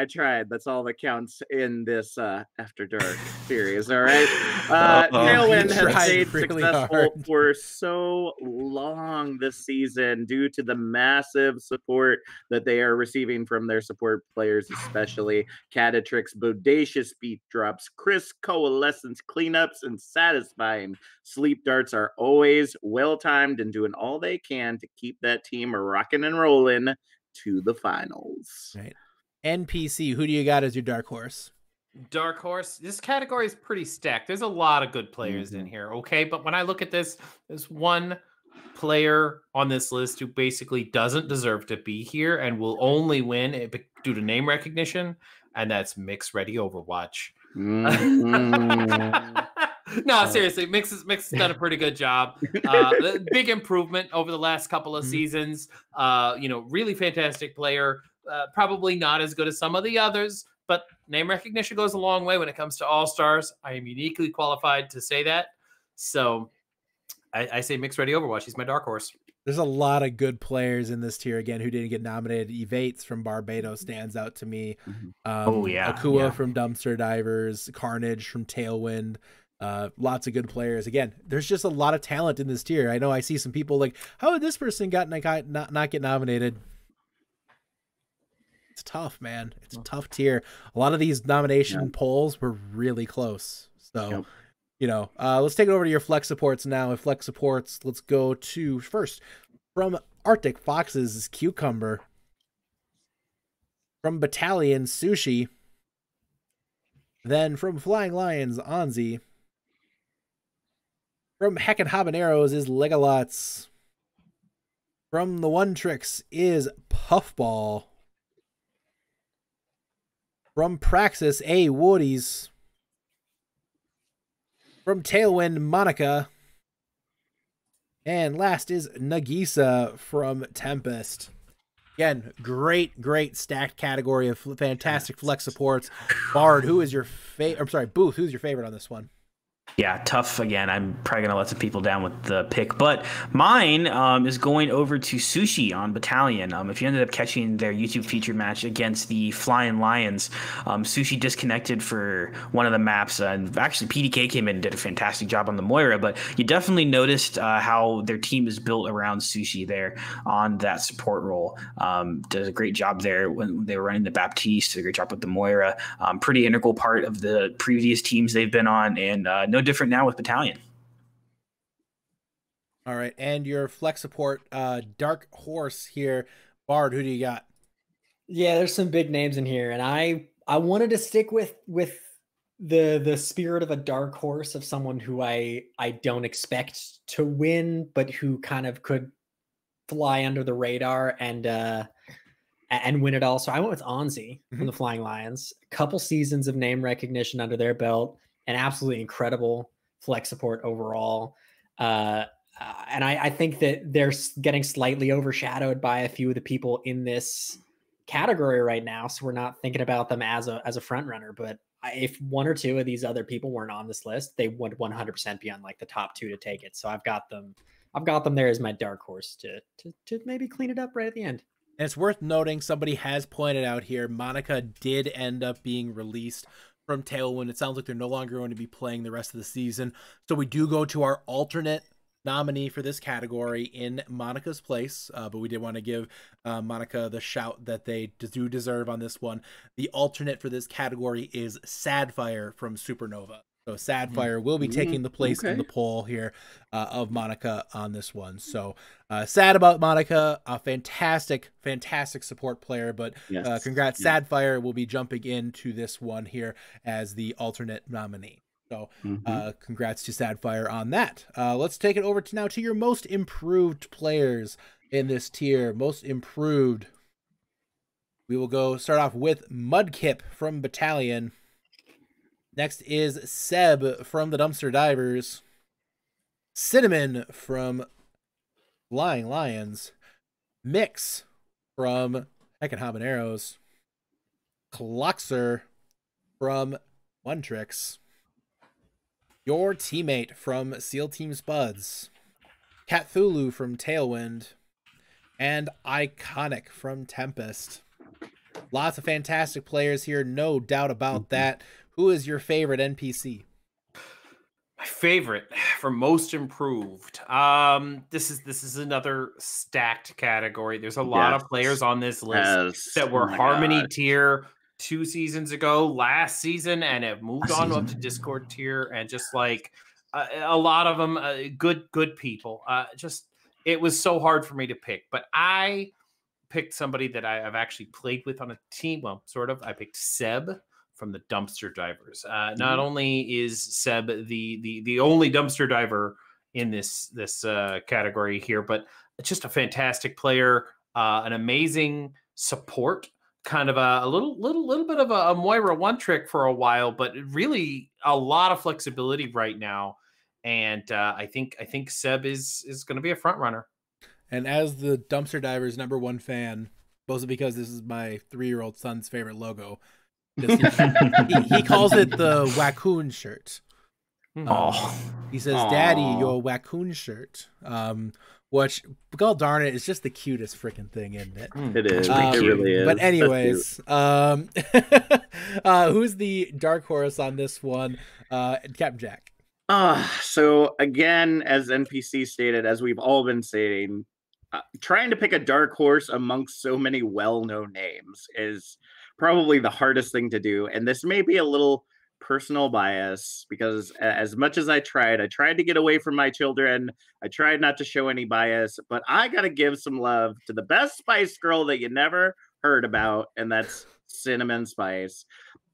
tried. That's all that counts in this After Dark series. All right. Tailwind has stayed really successful for so long this season due to the massive support that they are receiving from their support players, especially Catatrix, bodacious beat drops, crisp coalescence cleanups, and satisfying sleep darts are always well-timed and doing all they can to keep that team rocking and rolling to the finals. Right. NPC, who do you got as your dark horse? Dark horse. This category is pretty stacked. There's a lot of good players in here, okay? But when I look at this, there's one player on this list who basically doesn't deserve to be here and will only win due to name recognition, and that's Mix Ready Overwatch. No, seriously, Mix has done a pretty good job. Big improvement over the last couple of seasons. Really fantastic player. Probably not as good as some of the others, but name recognition goes a long way when it comes to all-stars. I am uniquely qualified to say that. So I say Mix Ready Overwatch. He's my dark horse. There's a lot of good players in this tier again who didn't get nominated. Evates from Barbados stands out to me. Akua from Dumpster Divers, Carnage from Tailwind. Lots of good players. Again, there's just a lot of talent in this tier. I know I see some people like, how did this person not get nominated? It's tough, man. It's a tough tier. A lot of these nomination polls were really close. So, let's take it over to your flex supports now. With flex supports, let's go to first from Arctic Foxes, Cucumber. From Battalion, Sushi. Then from Flying Lions, Anzi. From Heckin' Habaneros is Legalots. From the One Tricks is Puffball. From Praxis, Woodies. From Tailwind, Monica. And last is Nagisa from Tempest. Again, great stacked category of fantastic flex supports. Bard, who is your favorite? I'm sorry, Booth, who's your favorite on this one? Yeah, tough again. I'm probably going to let some people down with the pick, but mine is going over to Sushi on Battalion. If you ended up catching their YouTube feature match against the Flying Lions, Sushi disconnected for one of the maps, and actually PDK came in and did a fantastic job on the Moira, but you definitely noticed how their team is built around Sushi there on that support role. Does a great job there when they were running the Baptiste, did a great job with the Moira. Pretty integral part of the previous teams they've been on, and no different now with Battalion. All right, and your flex support, Dark Horse here. Bard, who do you got? Yeah, there's some big names in here, and I wanted to stick with the spirit of a dark horse, of someone who I don't expect to win, but who kind of could fly under the radar and win it all. So I went with Onzi from the Flying Lions. A couple seasons of name recognition under their belt, and absolutely incredible flex support overall. And I think that they're getting slightly overshadowed by a few of the people in this category right now. So we're not thinking about them as a front runner, but if one or two of these other people weren't on this list, they would 100% be on like the top 2 to take it. So I've got them there as my dark horse to maybe clean it up right at the end. And it's worth noting, somebody has pointed out here, Monica did end up being released from Tailwind. It sounds like they're no longer going to be playing the rest of the season. So we do go to our alternate nominee for this category in Monica's place, but we did want to give Monica the shout that they do deserve on this one. The alternate for this category is Sadfire from Supernova. So Sadfire will be taking the place in the poll here of Monica on this one. So sad about Monica, a fantastic support player, but congrats. Sadfire will be jumping into this one here as the alternate nominee. So congrats to Sadfire on that. Let's take it over to your most improved players in this tier. Most improved. We will start off with Mudkip from Battalion. Next is Seb from the Dumpster Divers. Cinnamon from Flying Lions. Mix from Heckin' Habaneros. Cloxer from One Tricks. Your Teammate from SEAL Team Spuds. Cthulhu from Tailwind. And Iconic from Tempest. Lots of fantastic players here, no doubt about that. Who is your favorite NPC? My favorite for most improved. This is another stacked category. There's a lot of players on this list that were Harmony tier 2 seasons ago, last season, and have moved on up to Discord tier, and just like a lot of them good people. It was so hard for me to pick, but I picked somebody that I've actually played with on a team. Well, sort of. I picked Seb from the Dumpster Divers. Not only is Seb the only dumpster diver in this category here, but just a fantastic player, an amazing support, kind of a little bit of a Moira One Trick for a while, but really a lot of flexibility right now. And I think Seb is going to be a front runner. And as the Dumpster Divers #1 fan, mostly because this is my 3-year-old son's favorite logo, he calls it the Waccoon shirt. He says, "Daddy, your Waccoon shirt." Which, god darn it, is just the cutest freaking thing, isn't it? It is. It really is. But anyways, who's the dark horse on this one? Captain Jack. So again, as NPC stated, as we've all been stating, trying to pick a dark horse amongst so many well-known names is probably the hardest thing to do. And this may be a little personal bias, because as much as I tried to get away from my children. I tried not to show any bias, but I got to give some love to the best Spice Girl that you never heard about, and that's Cinnamon Spice.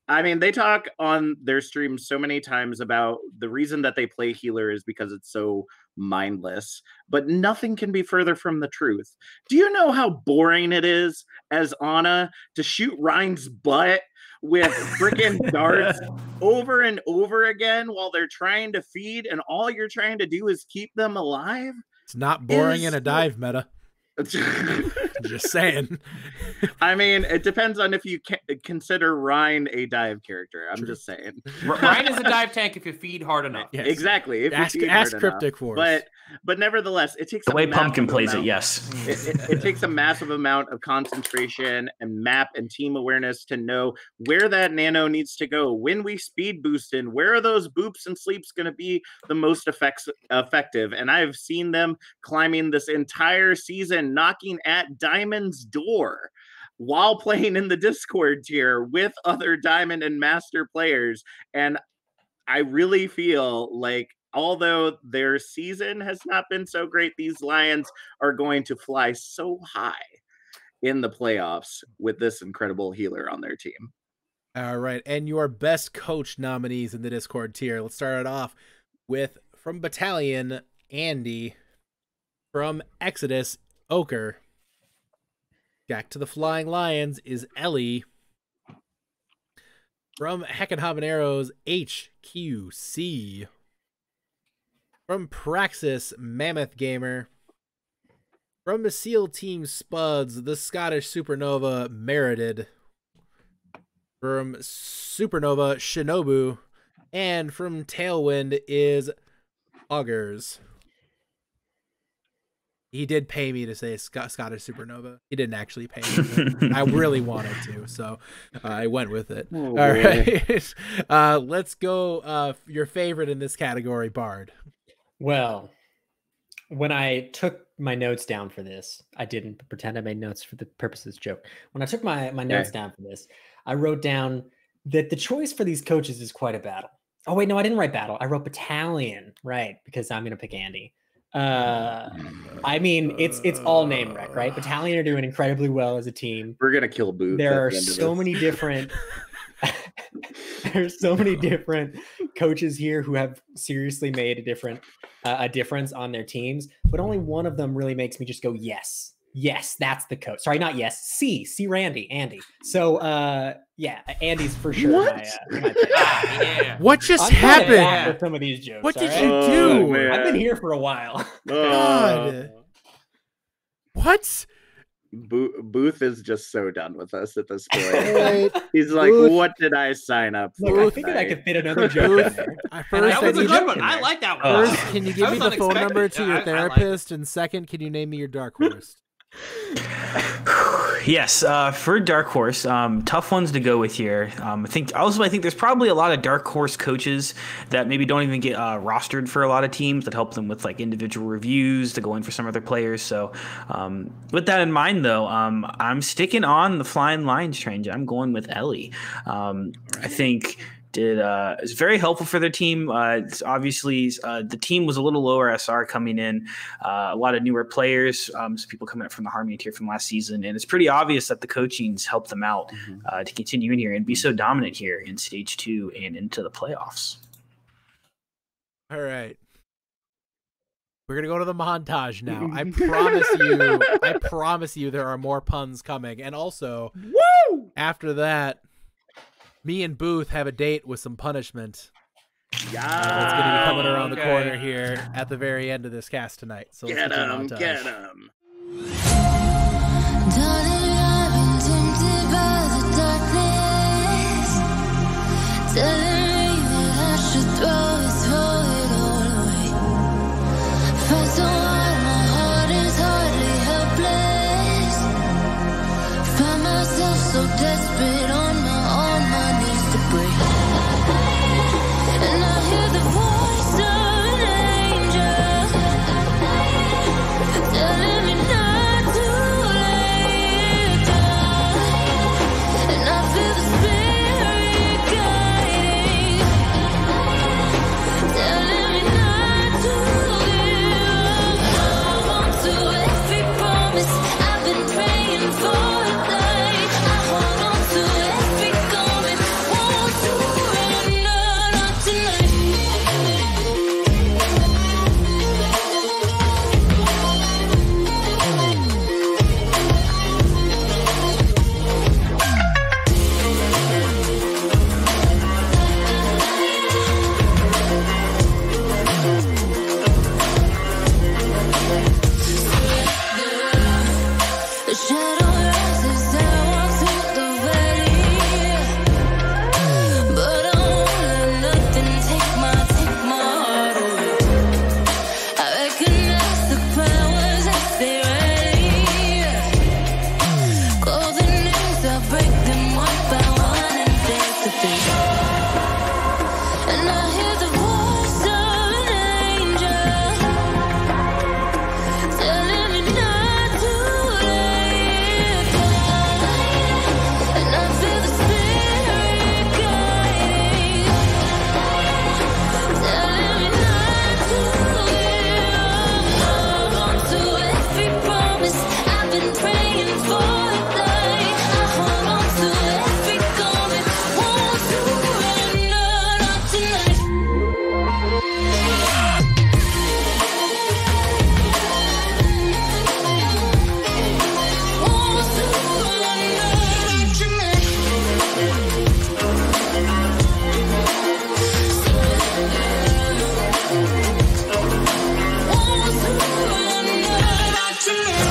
I mean, they talk on their streams so many times about the reason that they play healer is because it's so mindless, but nothing can be further from the truth. Do you know how boring it is as Anna to shoot Ryan's butt with freaking darts over and over again while they're trying to feed, and all you're trying to do is keep them alive? It's not boring in a dive meta. Just saying. I mean, it depends on if you consider Rhine a dive character. I'm just saying. Rhine is a dive tank if you feed hard enough. Yes. Exactly. If ask Cryptic Force. But nevertheless, it takes the way Pumpkin plays it. Yes, it takes a massive amount of concentration and map and team awareness to know where that nano needs to go. When we speed boost in, where are those boops and sleeps going to be the most effective? And I've seen them climbing this entire season, knocking at Diamond's door while playing in the Discord tier with other Diamond and Master players. And I really feel like, although their season has not been so great, these Lions are going to fly so high in the playoffs with this incredible healer on their team. All right. And your best coach nominees in the Discord tier. Let's start it off with, from Battalion, Andy. From Exodus, Ochre. Back to the Flying Lions is Ellie. From Heckin' Habaneros, HQC. From Praxis, Mammoth Gamer. From the SEAL Team Spuds, the Scottish Supernova, Merited. From Supernova, Shinobu. And from Tailwind is Augers. He did pay me to say Scottish Supernova. He didn't actually pay me. I really wanted to, so I went with it. Oh, all right. Let's go. Your favorite in this category, Bard. Well, when I took my notes down for this, I didn't pretend I made notes for the purposes of joke. When I took my notes down for this, I wrote down that the choice for these coaches is quite a battle. Oh, wait, no, I didn't write battle. I wrote Battalion, right? Because I'm going to pick Andy. I mean, it's all name rec, right? Battalion are doing incredibly well as a team. We're gonna kill Booth. There are so many different there's so many different coaches here who have seriously made a difference on their teams, but only one of them really makes me just go, yes, that's the coach. Sorry, not yes. C Andy. So yeah, Andy's for sure. What? Yeah. What just happened? With some of these jokes. What did you do? I've been here for a while. God. What? Booth is just so done with us at this point. He's like, Booth, what did I sign up for? Look, I figured I could fit another joke in there. That was a good one. I like that one. First, can you give me the phone number to your therapist? And second, can you name me your dark horse? Yes, for Dark Horse, tough ones to go with here. I think there's probably a lot of Dark Horse coaches that maybe don't even get rostered for a lot of teams that help them with like individual reviews to go in for some other players. So with that in mind, though, I'm sticking on the Flying Lions train. I'm going with Ellie. I think is very helpful for their team. It's obviously the team was a little lower SR coming in, a lot of newer players, some people coming up from the Harmony tier from last season, and it's pretty obvious that the coaching's helped them out to continue in here and be so dominant here in Stage 2 and into the playoffs. All right. We're gonna go to the montage now. I promise you there are more puns coming. And also, after that, me and Booth have a date with some punishment. Yeah, it's going to be coming around the corner here at the very end of this cast tonight. So get him, get him. Darling, I've been tempted by the darkness, telling me that I should throw it all away. Fight so hard, my heart is hardly helpless. Find myself so desperate on my knees to break. And I hear the voice of an angel telling me not to lay down. And I feel the spirit guiding And I hear the voice of an angel telling me not to let it fall. And I feel the spirit guiding, telling me not to hold on to every promise I've been praying for. Like I hold on to every comment, won't surrender, not tonight. Won't surrender, not tonight. Won't surrender, not tonight.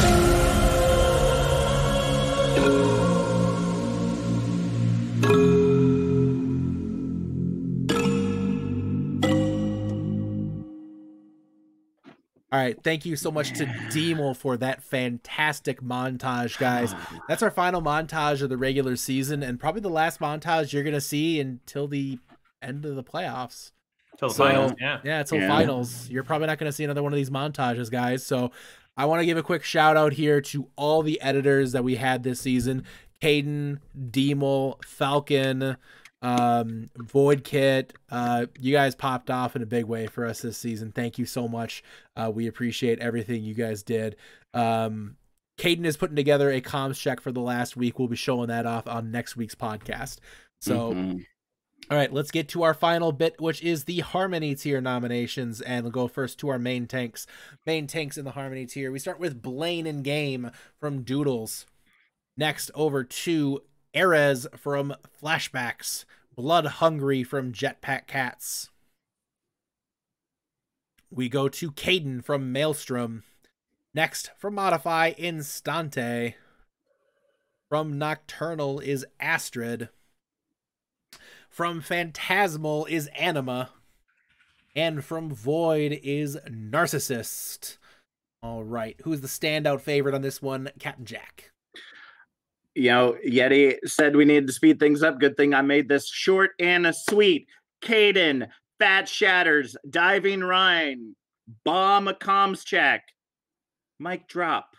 All right, thank you so much to Demel for that fantastic montage, guys. That's our final montage of the regular season, and probably the last montage you're gonna see until the end of the playoffs. Till the So, finals, yeah. till Yeah. finals. You're probably not gonna see another one of these montages, guys. So I want to give a quick shout out here to all the editors that we had this season: Caden, Demel, Falcon, Void Kit. You guys popped off in a big way for us this season. Thank you so much. We appreciate everything you guys did. Caden is putting together a comms check for the last week. We'll be showing that off on next week's podcast. So all right, let's get to our final bit, which is the Harmony tier nominations, and we'll go first to our main tanks. Main tanks in the Harmony tier. We start with Blaine and Game from Doodles. Next, over to Erez from Flashbacks. Blood Hungry from Jetpack Cats. We go to Caden from Maelstrom. Next, from Modify, Instante. From Nocturnal is Astrid. From Phantasmal is Anima. And from Void is Narcissist. All right. Who's the standout favorite on this one? Captain Jack. You know, Yeti said we needed to speed things up. Good thing I made this short and sweet. Caden, Fat Shatters, Diving Ryan, Bomb Comms Check, Mic Drop.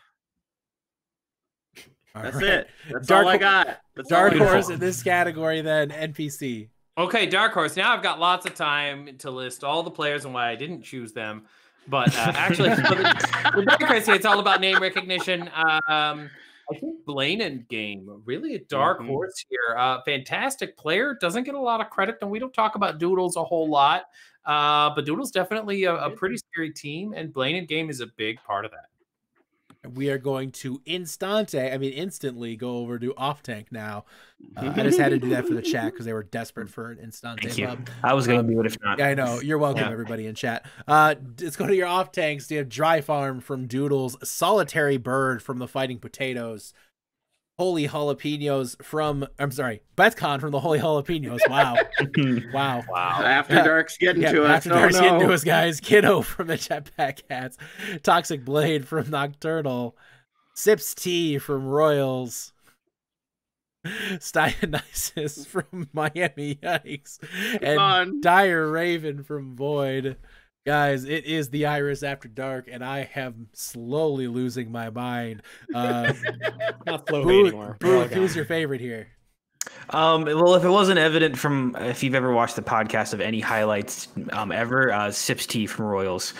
That's it. That's all I got. That's Dark all I got. horse in this category, then NPC. Okay, Dark Horse. Now I've got lots of time to list all the players and why I didn't choose them. But actually, for the Dark Horse, it's all about name recognition. I think Blaine and Game, really a dark horse here. Fantastic player, doesn't get a lot of credit, and we don't talk about Doodles a whole lot. But Doodles definitely a pretty scary team, and Blaine and Game is a big part of that. We are going to instantly go over to Off Tank now. I just had to do that for the chat because they were desperate for an Instante. Thank you. I was going to do it if not. Yeah, I know. You're welcome, everybody in chat. Let's go to your Off Tanks. You have Dry Farm from Doodles, Solitary Bird from the Fighting Potatoes, Holy Jalapenos from, Betcon from the Holy Jalapenos. Wow. Wow. After Dark's getting to us. After Dark's getting to us, guys. Kiddo from the Jetpack Cats, Toxic Blade from Nocturnal, Sips Tea from Royals, Styonisis from Miami Yikes, and Dire Raven from Void. Guys, it is the Iris After Dark, and I am slowly losing my mind. Not slowly anymore. Booth, who's your favorite here? Well, if it wasn't evident from if you've ever watched the podcast of any highlights ever, Sips Tea from Royals.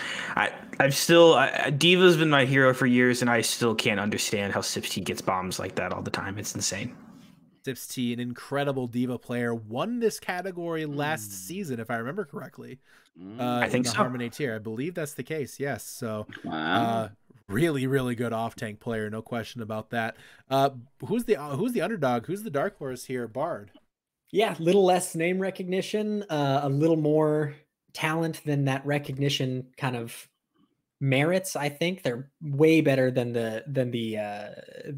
Diva's been my hero for years, and I still can't understand how Sips Tea gets bombs like that all the time. It's insane. Sips Tea, an incredible Diva player, won this category last season, if I remember correctly. I think in the so. Harmony tier. I believe that's the case. Yes. So, Wow. really, really good off tank player. No question about that. Who's the underdog? Who's the dark horse here? Bard. Yeah, a little less name recognition, a little more talent than that recognition kind of merits. I think they're way better than the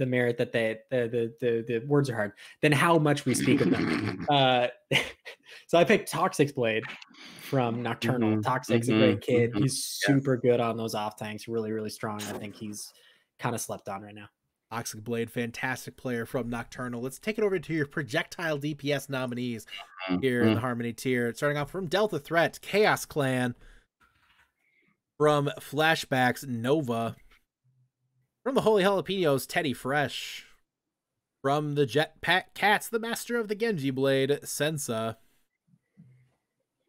merit that the words are hard than how much we speak of them. So I picked Toxic's Blade from Nocturnal. Toxic's a great kid. He's super good on those off tanks. Really, really strong. I think he's kind of slept on right now. Toxic Blade, fantastic player from Nocturnal. Let's take it over to your projectile DPS nominees here in the Harmony tier. Starting off from Delta Threat, Chaos Clan. From Flashbacks, Nova. From the Holy Jalapenos, Teddy Fresh. From the Jetpack Cats, the Master of the Genji Blade, Sensa.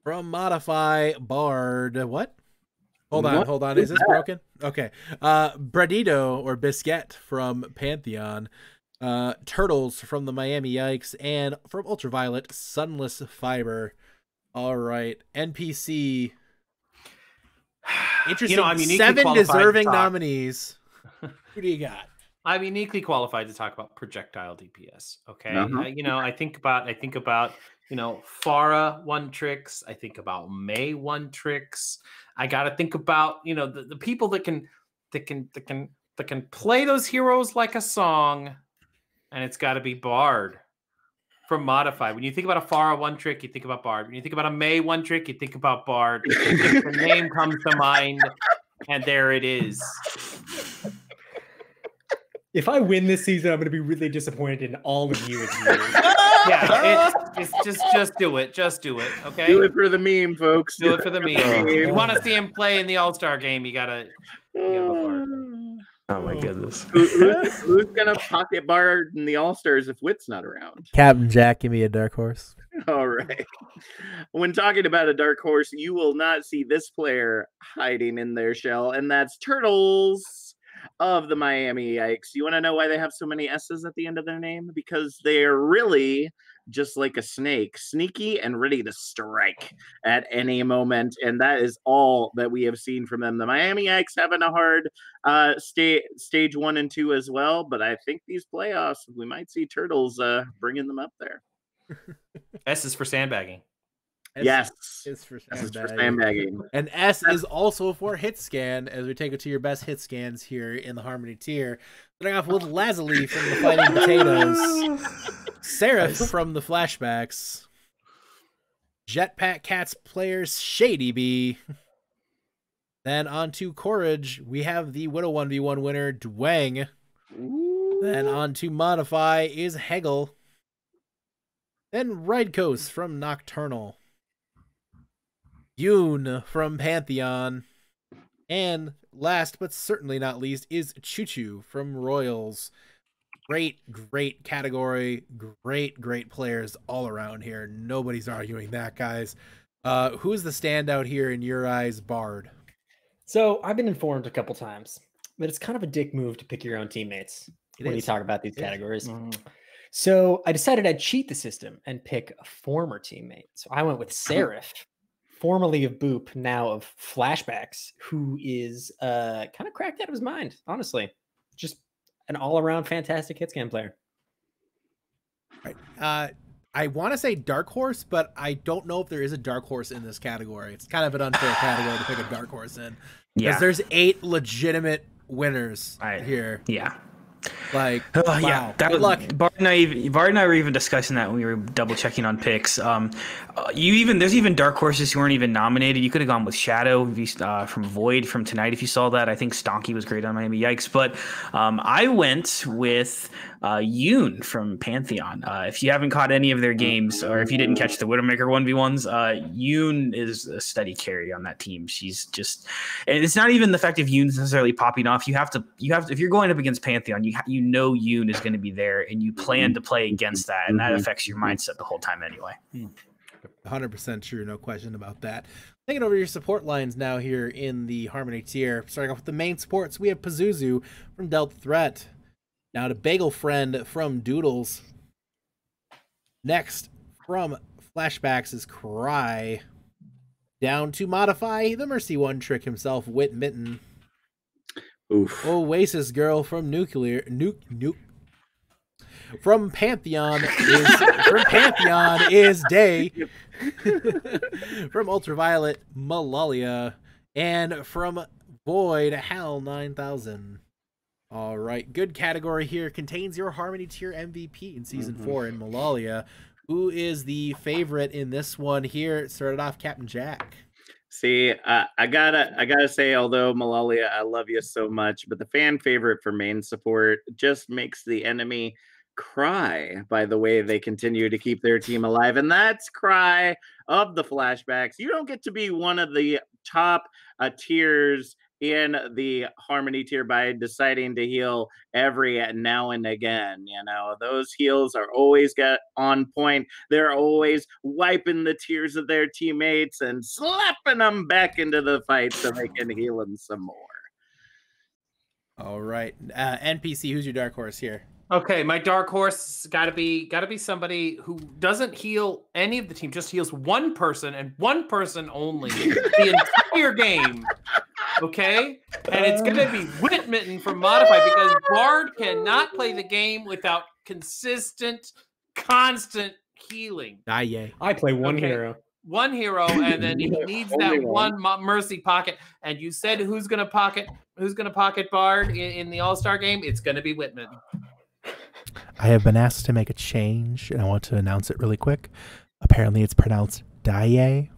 From Modify, Bard. What? Hold on. Is this broken? Okay. Bradito or Biscuit from Pantheon. Turtles from the Miami Yikes. And from Ultraviolet, Sunless Fiber. All right. NPC. Interesting. I'm 7 deserving nominees. Who do you got? I'm uniquely qualified to talk about projectile DPS. Okay. I think about, Pharah one tricks. I think about May one tricks. I got to think about, the people that can play those heroes like a song, and it's got to be Bard from Modify. When you think about a Pharah one trick, you think about Bard. When you think about a May one trick, you think about Bard. The name comes to mind, and there it is. If I win this season, I'm going to be really disappointed in all of you. Yeah, it's just do it. Just do it. Okay. Do it for the meme, folks. Do it for the meme. You want to see him play in the All-Star game? You gotta go. Oh my goodness. Who's gonna pocket Bard in the All-Stars if Wit's not around? Captain Jack, give me a dark horse. All right. When talking about a dark horse, you will not see this player hiding in their shell, and that's Turtles of the Miami Yikes. You want to know why they have so many S's at the end of their name? Because they are really just like a snake, sneaky and ready to strike at any moment. And that is all that we have seen from them. The Miami Yikes having a hard stage 1 and 2 as well. But I think these playoffs, we might see Turtles bringing them up there. S is for sandbagging. Yes. Is for sandbagging. And S is also for hit scan, as we take it to your best hit scans here in the Harmony tier. Starting off with Lazuli from the Fighting Potatoes. Seraph from the Flashbacks. Jetpack Cats players Shady Bee. Then on to Courage, we have the Widow 1v1 winner, Dwang. Then on to Modify is Hegel. Then Rydkos from Nocturnal. Yoon from Pantheon. And last but certainly not least is Choo Choo from Royals. Great category. Great players all around here. Nobody's arguing that, guys. Who's the standout here in your eyes, Bard? So I've been informed a couple times that it's kind of a dick move to pick your own teammates when you talk about these categories. So I decided I'd cheat the system and pick a former teammate. So I went with Seraph, formerly of Boop, now of Flashbacks, who is kind of cracked out of his mind, honestly. Just an all-around fantastic hit scan player. Right. I want to say dark horse, but I don't know if there is a dark horse in this category. It's kind of an unfair category to pick a dark horse in. Because there's 8 legitimate winners here. Yeah. Like, wow. Yeah, that was luck. Bard and I were even discussing that when we were double checking on picks. There's even dark horses who weren't even nominated. You could have gone with Shadow from Void from tonight if you saw that. I think Stonky was great on Miami Yikes, but I went with Yoon from Pantheon. If you haven't caught any of their games, or if you didn't catch the Widowmaker 1v1s, Yoon is a steady carry on that team. She's just, and it's not even the fact of Yoon's necessarily popping off. You have to if you're going up against Pantheon, you know Yoon is going to be there, and you plan to play against that, and that affects your mindset the whole time anyway. 100% true, no question about that. Taking over your support lines now here in the Harmony tier. Starting off with the main supports, we have Pazuzu from Delta Threat. Now to Bagel Friend from Doodles. Next, from Flashbacks is Cry. Down to Modify, the Mercy One Trick himself, Wit Mitten. Oof. Oasis Girl from From Pantheon is Day. From Ultraviolet, Malalia. And from Void, Hal 9000. All right, good category here. Contains your Harmony tier MVP in Season 4 in Malalia. Who is the favorite in this one here? It started off Captain Jack. See, I gotta say, although Malalia, I love you so much, but the fan favorite for main support just makes the enemy cry by the way they continue to keep their team alive, and that's Cry of the flashbacks. You don't get to be one of the top tiers in the Harmony tier by deciding to heal every now and again. You know, those heals are always got on point. They're always wiping the tears of their teammates and slapping them back into the fight so they can heal them some more. All right, NPC, who's your dark horse here? Okay, my dark horse gotta be somebody who doesn't heal any of the team, just heals one person and one person only the entire game. Okay, and it's gonna be Whitmitten from Modified, because Bard cannot play the game without consistent, constant healing. Yay. I play one hero. One hero, and then he needs that one mercy pocket. And you said who's gonna pocket Bard in the All-Star game? It's gonna be Whitmitten. I have been asked to make a change, and I want to announce it really quick. Apparently, it's pronounced Daye.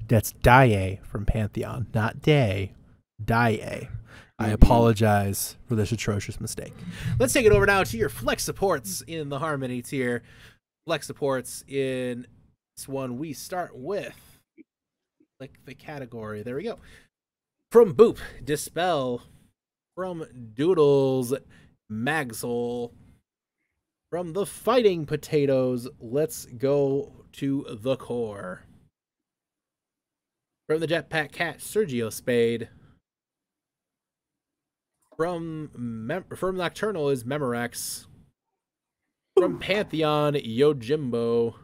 That's Daye from Pantheon, not Day. Daye. I apologize for this atrocious mistake. Let's take it over now to your flex supports in the Harmony tier. Flex supports in this one, we start with like the category. There we go. From Boop, Dispel. From Doodles, Magsol. From the Fighting Potatoes, let's go to the core. From the Jetpack Cat, Sergio Spade. From Nocturnal is Memorex. From Pantheon, Yojimbo.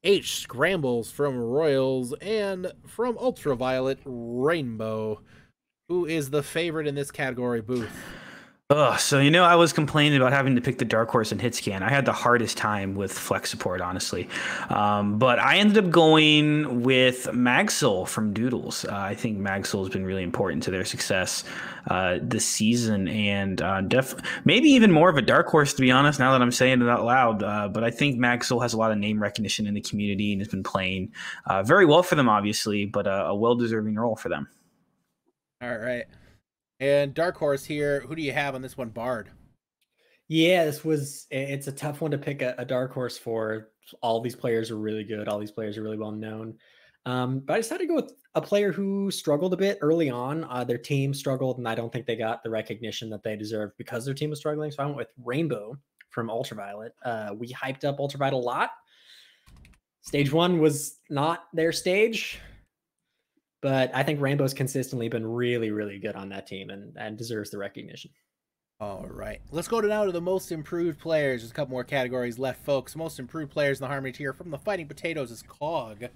H Scrambles from Royals. And from Ultraviolet, Rainbow. Who is the favorite in this category, Booth? So, you know, I was complaining about having to pick the dark horse in Hitscan. I had the hardest time with flex support, honestly. But I ended up going with Magsol from Doodles. I think Magsol has been really important to their success this season, and maybe even more of a dark horse, to be honest, now that I'm saying it out loud. But I think Magsol has a lot of name recognition in the community and has been playing very well for them, obviously, but a well-deserving role for them. All right. And dark horse here, who do you have on this one, Bard? Yeah, it's a tough one to pick a dark horse for. All these players are really good. All these players are really well known. But I decided to go with a player who struggled a bit early on. Their team struggled, and I don't think they got the recognition that they deserved because their team was struggling. So I went with Rainbow from Ultraviolet. We hyped up Ultraviolet a lot. Stage 1 was not their stage. But I think Rainbow's consistently been really, really good on that team and deserves the recognition. All right. Let's go now to the most improved players. There's a couple more categories left, folks. Most improved players in the Harmony tier. From the Fighting Potatoes is Cog.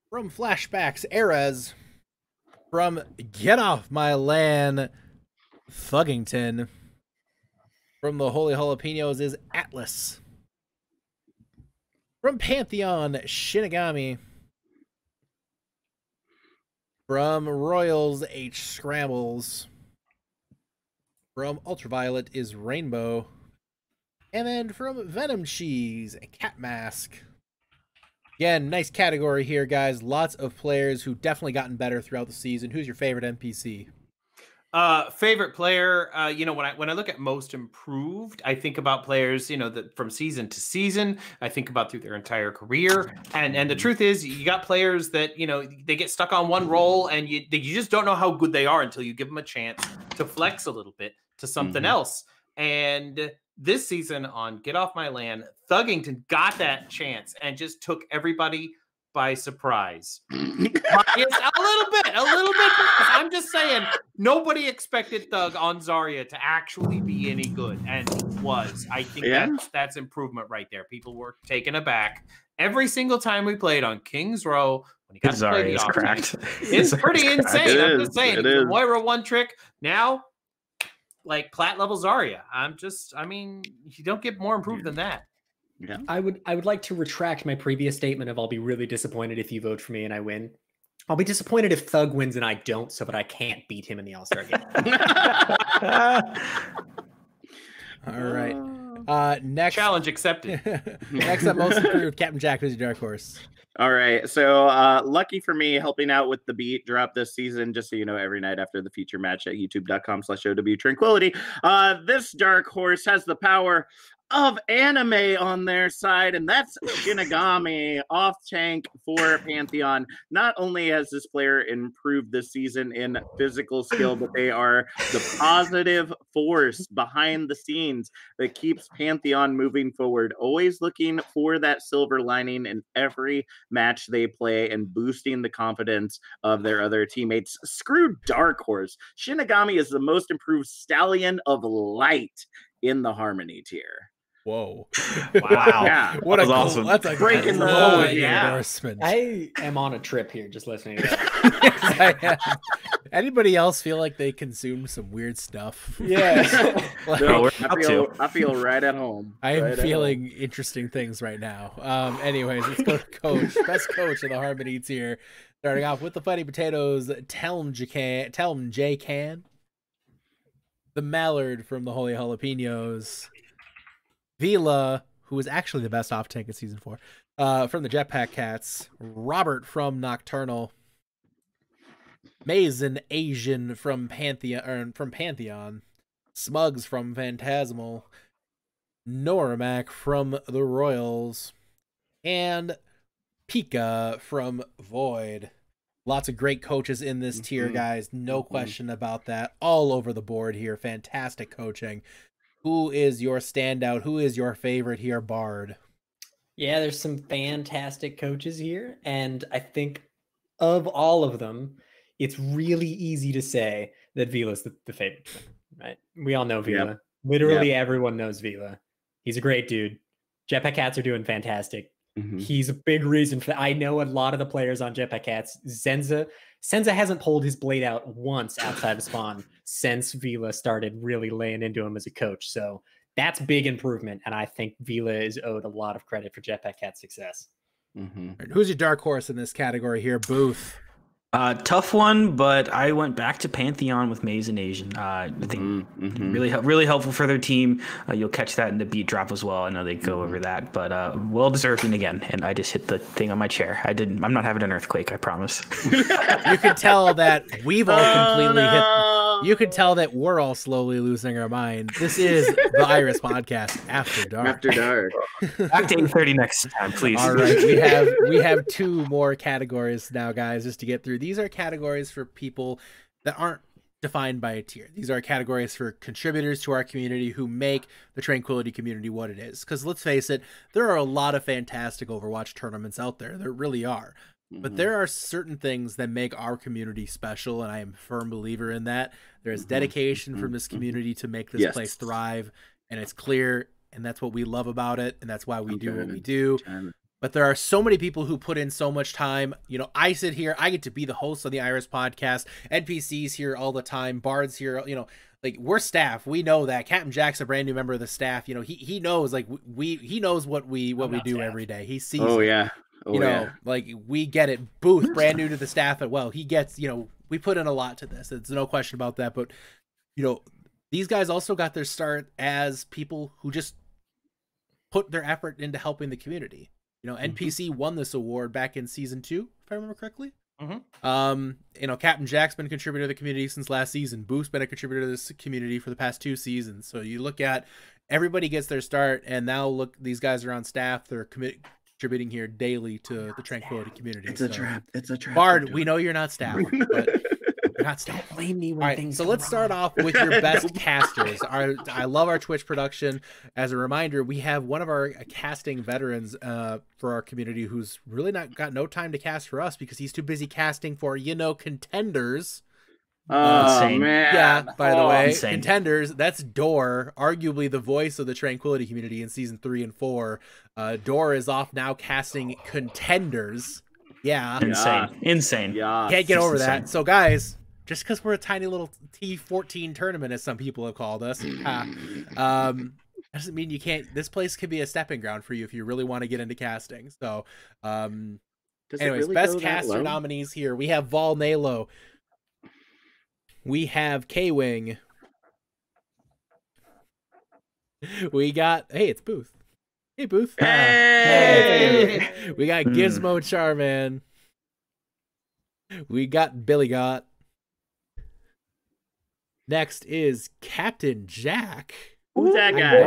From Flashbacks, Erez. From Get Off My Land, Thuggington. From the Holy Jalapenos is Atlas. From Pantheon, Shinigami. From Royals, H Scrambles. From Ultraviolet is Rainbow. And then from Venom Cheese, Cat Mask. Again, nice category here, guys. Lots of players who definitely gotten better throughout the season. Who's your favorite NPC? Favorite player, you know, when I look at most improved, I think about players, you know, that from season to season, I think about through their entire career. And the truth is, you got players that, you know, they get stuck on one role and you just don't know how good they are until you give them a chance to flex a little bit to something else. And this season on Get Off My Land, Thuggington got that chance and just took everybody by surprise. Yes, a little bit. I'm just saying, nobody expected Thug on Zarya to actually be any good, and he was. I think that's improvement right there. People were taken aback every single time we played on King's Row. When he got to play the cracked. It's pretty insane. I'm just saying, Moira one trick now, like plat level Zarya. I mean, you don't get more improved than that. Yeah. I would like to retract my previous statement of I'll be really disappointed if you vote for me and I win. I'll be disappointed if Thug wins and I don't, so that I can't beat him in the All-Star game. All right. Next challenge accepted. Next up, most improved, Captain Jack is your dark horse. All right. So lucky for me, helping out with the beat drop this season, just so you know, every night after the feature match at youtube.com/OWTranquility. This dark horse has the power of anime on their side, and that's Shinigami off tank for Pantheon. Not only has this player improved this season in physical skill, but they are the positive force behind the scenes that keeps Pantheon moving forward, always looking for that silver lining in every match they play and boosting the confidence of their other teammates. Screw Dark Horse. Shinigami is the most improved stallion of light in the Harmony tier. Whoa. Wow. Yeah. What That a was cool, awesome. that's a Breaking the glowing mold, yeah. endorsement. I am on a trip here just listening to that. Anybody else feel like they consumed some weird stuff? Yeah. Like, No, we're I about feel, to. I feel right at home. I am Right at feeling interesting things right now. Anyways, let's go to coach. Best coach of the Harmony tier. Starting off with the Fighting Potatoes, Telm J. Can. The Mallard from the Holy Jalapenos. Vila, who is actually the best off tank in season 4. From the Jetpack Cats. Robert from Nocturnal. Mazen Asian from Pantheon. Smugs from Phantasmal. Noramac from the Royals. And Pika from Void. Lots of great coaches in this tier, guys. No question about that. All over the board here. Fantastic coaching. Who is your standout? Who is your favorite here, Bard? Yeah, there's some fantastic coaches here. And I think of all of them, it's really easy to say that Vila's the favorite, right? We all know Vila. Yep. Literally everyone knows Vila. He's a great dude. Jetpack Cats are doing fantastic. He's a big reason for that. I know a lot of the players on Jetpack Cats. Senza hasn't pulled his blade out once outside of spawn since Vila started really laying into him as a coach. So that's big improvement. And I think Vila is owed a lot of credit for Jetpack Cat's success. Who's your dark horse in this category here, Booth? Tough one, but I went back to Pantheon with Maze and Asian. I think really helpful for their team. You'll catch that in the beat drop as well. I know they go over that, but well deserving again. And I just hit the thing on my chair. I'm not having an earthquake, I promise. You can tell that we've all completely hit. You can tell that we're all slowly losing our mind. This is the Iris Podcast After Dark. After dark. Back to 8:30 next time, please. All right, we have 2 more categories now, guys, just to get through. These are categories for people that aren't defined by a tier. These are categories for contributors to our community who make the Tranquility community what it is. Because let's face it, there are a lot of fantastic Overwatch tournaments out there. There really are. But there are certain things that make our community special, and I am a firm believer in that. There's dedication from this community to make this place thrive, and it's clear, and that's what we love about it, and that's why we do what we do. But there are so many people who put in so much time. You know, I sit here, I get to be the host of the Iris Podcast. NPCs here all the time, Bards here, you know, like we're staff. We know that. Captain Jack's a brand new member of the staff. You know, he knows like he knows what we do staff every day. He sees you know, like we get it. Booth, brand new to the staff as well. He gets, you know, we put in a lot to this. There's no question about that. But, you know, these guys also got their start as people who just put their effort into helping the community. You know, NPC won this award back in season 2, if I remember correctly. You know, Captain Jack's been a contributor to the community since last season. Booth's been a contributor to this community for the past 2 seasons. So you look at everybody gets their start, and now look, these guys are on staff. They're contributing here daily to the Tranquility community. It's a trap. It's a trap. Bard, we know you're not staff, but you're not staff. Don't blame me when All right, things so go let's wrong. start off with your best casters. I love our Twitch production. As a reminder, we have one of our casting veterans for our community who's really got no time to cast for us because he's too busy casting for, you know, contenders. Insane. Man. Yeah, by the way, insane. Contenders, that's Door, arguably the voice of the Tranquility community in season 3 and 4. Door is off now casting Contenders. Yeah. Insane. Yeah. Can't get over insane. that. So guys, just because we're a tiny little T14 tournament, as some people have called us, doesn't mean you can't. This place could be a stepping ground for you if you really want to get into casting. So, Does it anyways, really best go that caster low? nominees here. We have Vol Nalo. We have K-Wing. We got, hey, it's Booth. Hey, Booth. Hey! We got Gizmo Charman. We got Billy Got. Next is Captain Jack. Who's that guy?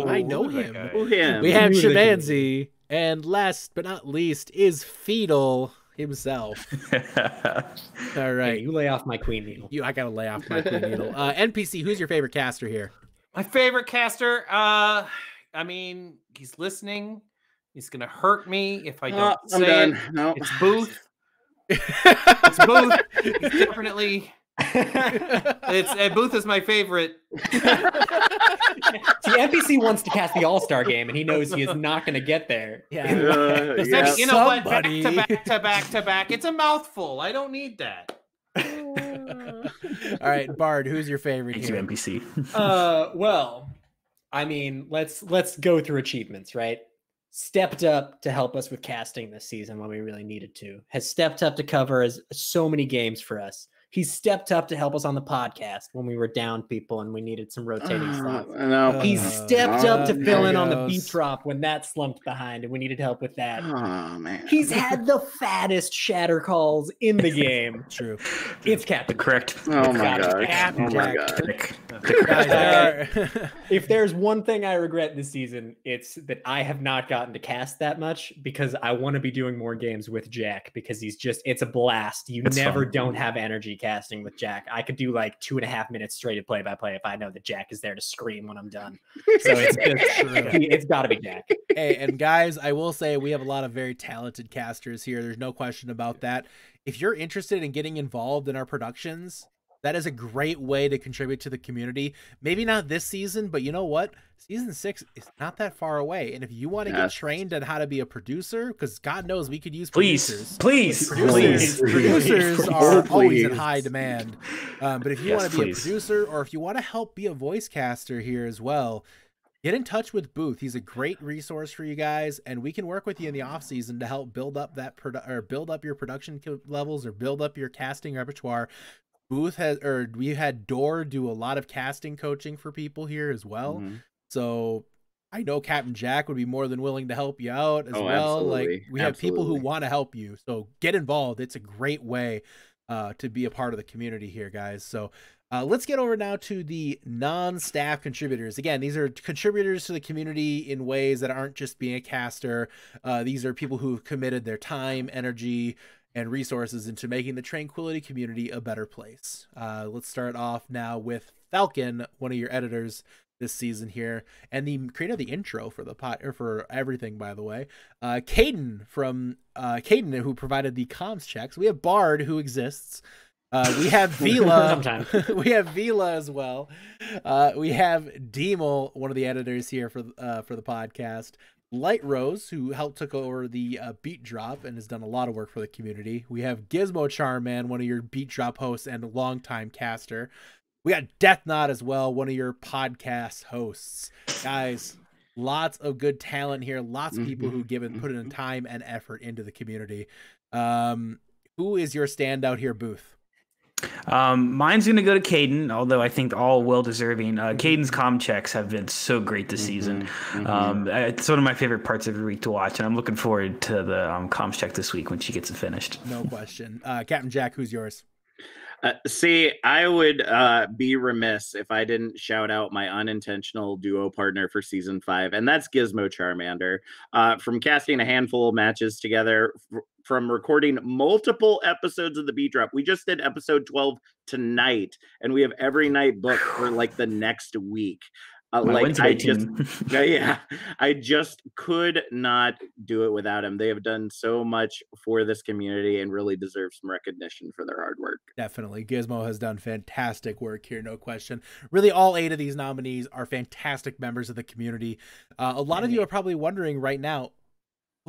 I know him. Who him? We have Shabanzi. And last but not least is Feedle himself. All right. Hey, you lay off my Queen Needle. I gotta lay off my Queen Needle. NPC, who's your favorite caster here? My favorite caster, I mean, he's listening. He's gonna hurt me if I don't say it. No. It's Booth. It's Booth. He's definitely. Booth is my favorite. See, NPC wants to cast the All-Star game, and he knows he is not going to get there. Yeah. You know what? Back to back. It's a mouthful. I don't need that. All right, Bard, who's your favorite Thank here? you, NPC. Well, I mean, let's go through achievements, right? Stepped up to help us with casting this season when we really needed to. Has stepped up to cover so many games for us. He's stepped up to help us on the podcast when we were down people and we needed some rotating stuff. No. He's stepped up to fill in on the beat drop when that slumped behind and we needed help with that. Oh, man. He's had the fattest shatter calls in the game. True. It's Captain. Correct. Oh, my God. Captain Oh, my Jack. God. If there's one thing I regret this season, it's that I have not gotten to cast that much because I want to be doing more games with Jack because it's a blast. You never don't have energy casting with Jack. I could do like 2.5 minutes straight of play-by-play if I know that Jack is there to scream when I'm done. So it's got to be Jack. Hey, and guys, I will say we have a lot of very talented casters here. There's no question about that. If you're interested in getting involved in our productions, that is a great way to contribute to the community. Maybe not this season, but you know what? Season 6 is not that far away. And if you want to get trained on how to be a producer, because God knows we could use producers. Producers are always in high demand. But if you want to be a producer or if you want to help be a voice caster here as well, get in touch with Booth. He's a great resource for you guys, and we can work with you in the off season to help build up that build up your production levels or build up your casting repertoire. We had Door do a lot of casting coaching for people here as well. Mm-hmm. So I know Captain Jack would be more than willing to help you out as well. Absolutely. Like we have people who want to help you. So get involved. It's a great way to be a part of the community here, guys. So let's get over now to the non-staff contributors. Again, these are contributors to the community in ways that aren't just being a caster. These are people who've committed their time, energy, and resources into making the Tranquility community a better place. Let's start off now with Falcon, one of your editors this season here, and the creator of the intro for the for everything, by the way. Caden who provided the comms checks. We have Bard, who exists. We have Vila. We have Vila as well. We have Demel, one of the editors here for the podcast. Light Rose, who helped took over the beat drop and has done a lot of work for the community. We have Gizmo Charman, one of your beat drop hosts and longtime caster. We got Death Knot as well, one of your podcast hosts. Guys, lots of good talent here. Lots of people who put in time and effort into the community. Who is your standout here, Booth? Mine's gonna go to Caden, although I think all well-deserving. Caden's comm checks have been so great this season. It's one of my favorite parts every week to watch, and I'm looking forward to the comms check this week when she gets it finished. No question. Captain Jack, who's yours? See, I would be remiss if I didn't shout out my unintentional duo partner for season 5, and that's Gizmo Charmander. From casting a handful of matches together, from recording multiple episodes of the beat drop. We just did episode 12 tonight, and we have every night booked for like the next week. I just could not do it without him. They have done so much for this community and really deserve some recognition for their hard work. Definitely. Gizmo has done fantastic work here, no question. Really, all 8 of these nominees are fantastic members of the community. A lot of you are probably wondering right now,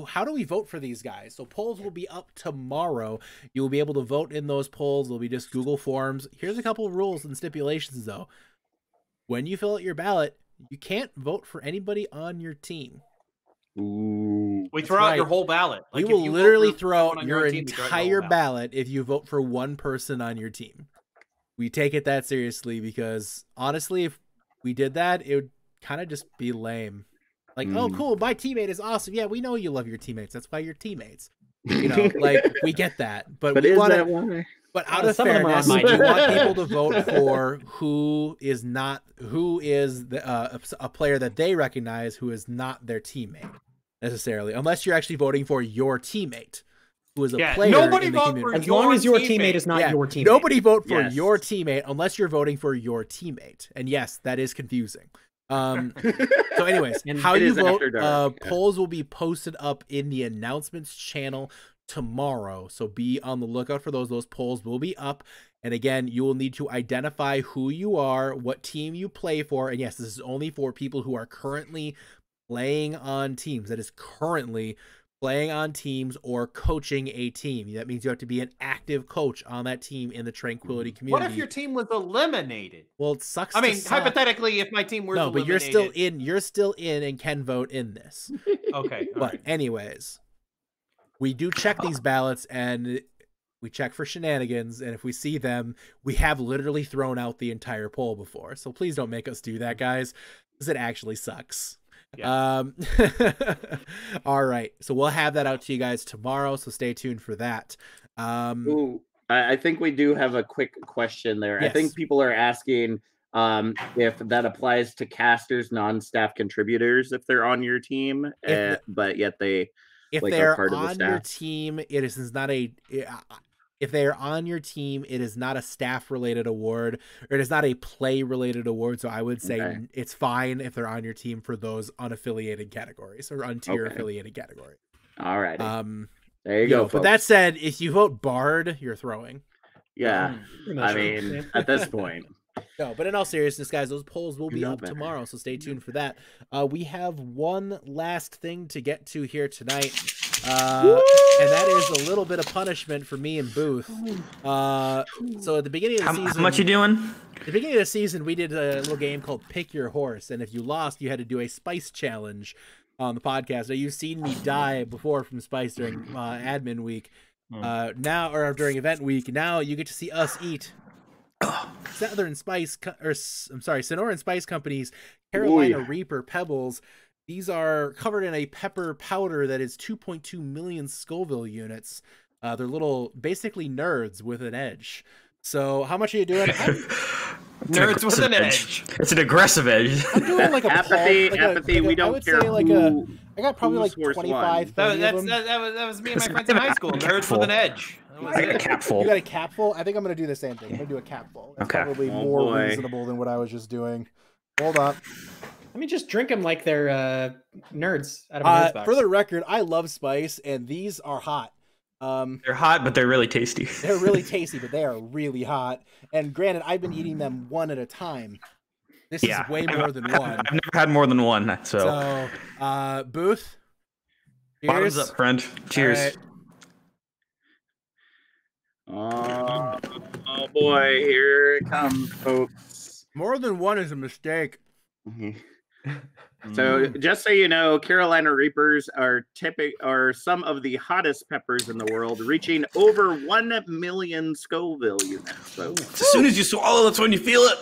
how do we vote for these guys? So polls will be up tomorrow. You will be able to vote in those polls. They'll be just Google Forms. Here's a couple of rules and stipulations, though. When you fill out your ballot, you can't vote for anybody on your team. Ooh, we throw out your whole ballot. Like we will literally throw out your entire ballot if you vote for one person on your team. We take it that seriously because honestly, if we did that, it would kind of just be lame. Like, oh, cool, my teammate is awesome. Yeah, we know you love your teammates. That's why you're teammates. You know, like, we get that. But we want to. But out of fairness, we want people to vote for who is a player that they recognize who is not their teammate necessarily, unless you're actually voting for your teammate who is a player. Nobody vote for as long as your teammate is not your teammate. Nobody vote for your teammate unless you're voting for your teammate. And yes, that is confusing. So anyways, how you vote, polls will be posted up in the announcements channel tomorrow, so be on the lookout for those. Those polls will be up, and again, you will need to identify who you are, what team you play for, and yes, this is only for people who are currently playing on teams. That is currently playing on teams or coaching a team. That means you have to be an active coach on that team in the Tranquility community. What if your team was eliminated? Well, it sucks. I mean, hypothetically, if my team were eliminated. But you're still in and can vote in this. Okay. But anyways, we do check these ballots, and we check for shenanigans, and if we see them, we have literally thrown out the entire poll before. So please don't make us do that, guys, because it actually sucks. Yeah. All right, so we'll have that out to you guys tomorrow, so stay tuned for that. I think we do have a quick question there. Yes. I think people are asking if that applies to casters, non-staff contributors, if they're on your team, but yet they... If they're on your team, it is not a. If they are on your team, it is not a staff-related award, or it is not a play-related award. So I would say it's fine if they're on your team for those unaffiliated categories or untier affiliated categories. All right. There you go. But that said, if you vote Bard, you're throwing. Yeah. I mean, at this point. No, but in all seriousness, guys, those polls will be up tomorrow, so stay tuned for that. We have one last thing to get to here tonight, and that is a little bit of punishment for me and Booth. So at the beginning of the season... How much you doing? At the beginning of the season, we did a little game called Pick Your Horse, and if you lost, you had to do a spice challenge on the podcast. Now, you've seen me die before from spice during admin week, now, or during event week. Now you get to see us eat Sonoran Spice Company's Carolina Reaper Pebbles. These are covered in a pepper powder that is 2.2 million Scoville units. They're little, basically nerds with an edge. So how much are you doing? Nerds with an edge. It's an aggressive edge. I'm doing like a apathy. We don't care. I got probably like 25. That was me and my friends in high school. Nerds with an edge. I got a capful. You got a capful? I think I'm going to do the same thing. I'm going to do a capful. That's probably more reasonable than what I was just doing. Hold on. Let me just drink them like they're nerds out of a nerds box. For the record, I love spice, and these are hot. They're hot, but they're really tasty. They're really tasty, but they are really hot. And granted, I've been eating them one at a time. This is way more than one. I've never had more than one. So Booth, cheers. Bottoms up, friend. Cheers. Oh boy, here it comes, folks. More than one is a mistake. So just so you know, Carolina Reapers are some of the hottest peppers in the world, reaching over 1 million Scoville units. So as soon as you swallow, that's when you feel it.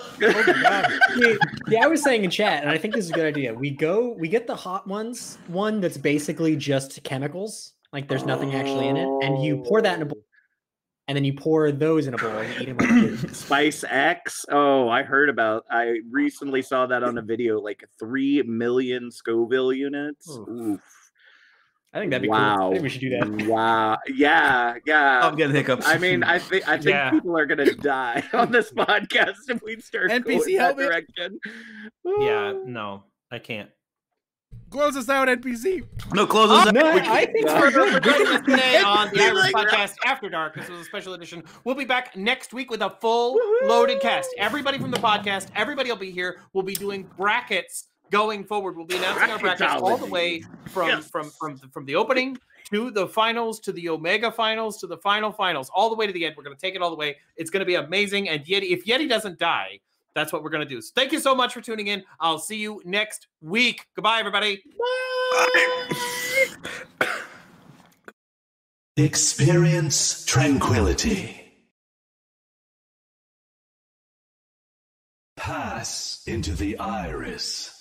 I was saying in chat, and I think this is a good idea. We get the hot ones, one that's basically just chemicals, like there's nothing actually in it, and you pour that in a bowl. And then you pour those in a bowl and eat them like kids. Spice X. Oh, I recently saw that on a video, like 3 million Scoville units. Oof. I think that'd be cool. I think we should do that. Wow. Yeah. I'm getting hiccups. I mean, I think people are gonna die on this podcast if we start going that direction. Yeah, no, I can't. Close us out, NPC. No, close us out. No, I think we're good. Today on the Irish Podcast After Dark. This was a special edition. We'll be back next week with a full loaded cast. Everybody from the podcast, everybody will be here. We'll be doing brackets going forward. We'll be announcing our brackets all the way from the opening to the finals, to the Omega finals, to the finals, all the way to the end. We're going to take it all the way. It's going to be amazing. And if Yeti doesn't die, that's what we're going to do. So thank you so much for tuning in. I'll see you next week. Goodbye, everybody. Bye. Experience tranquility. Pass into the iris.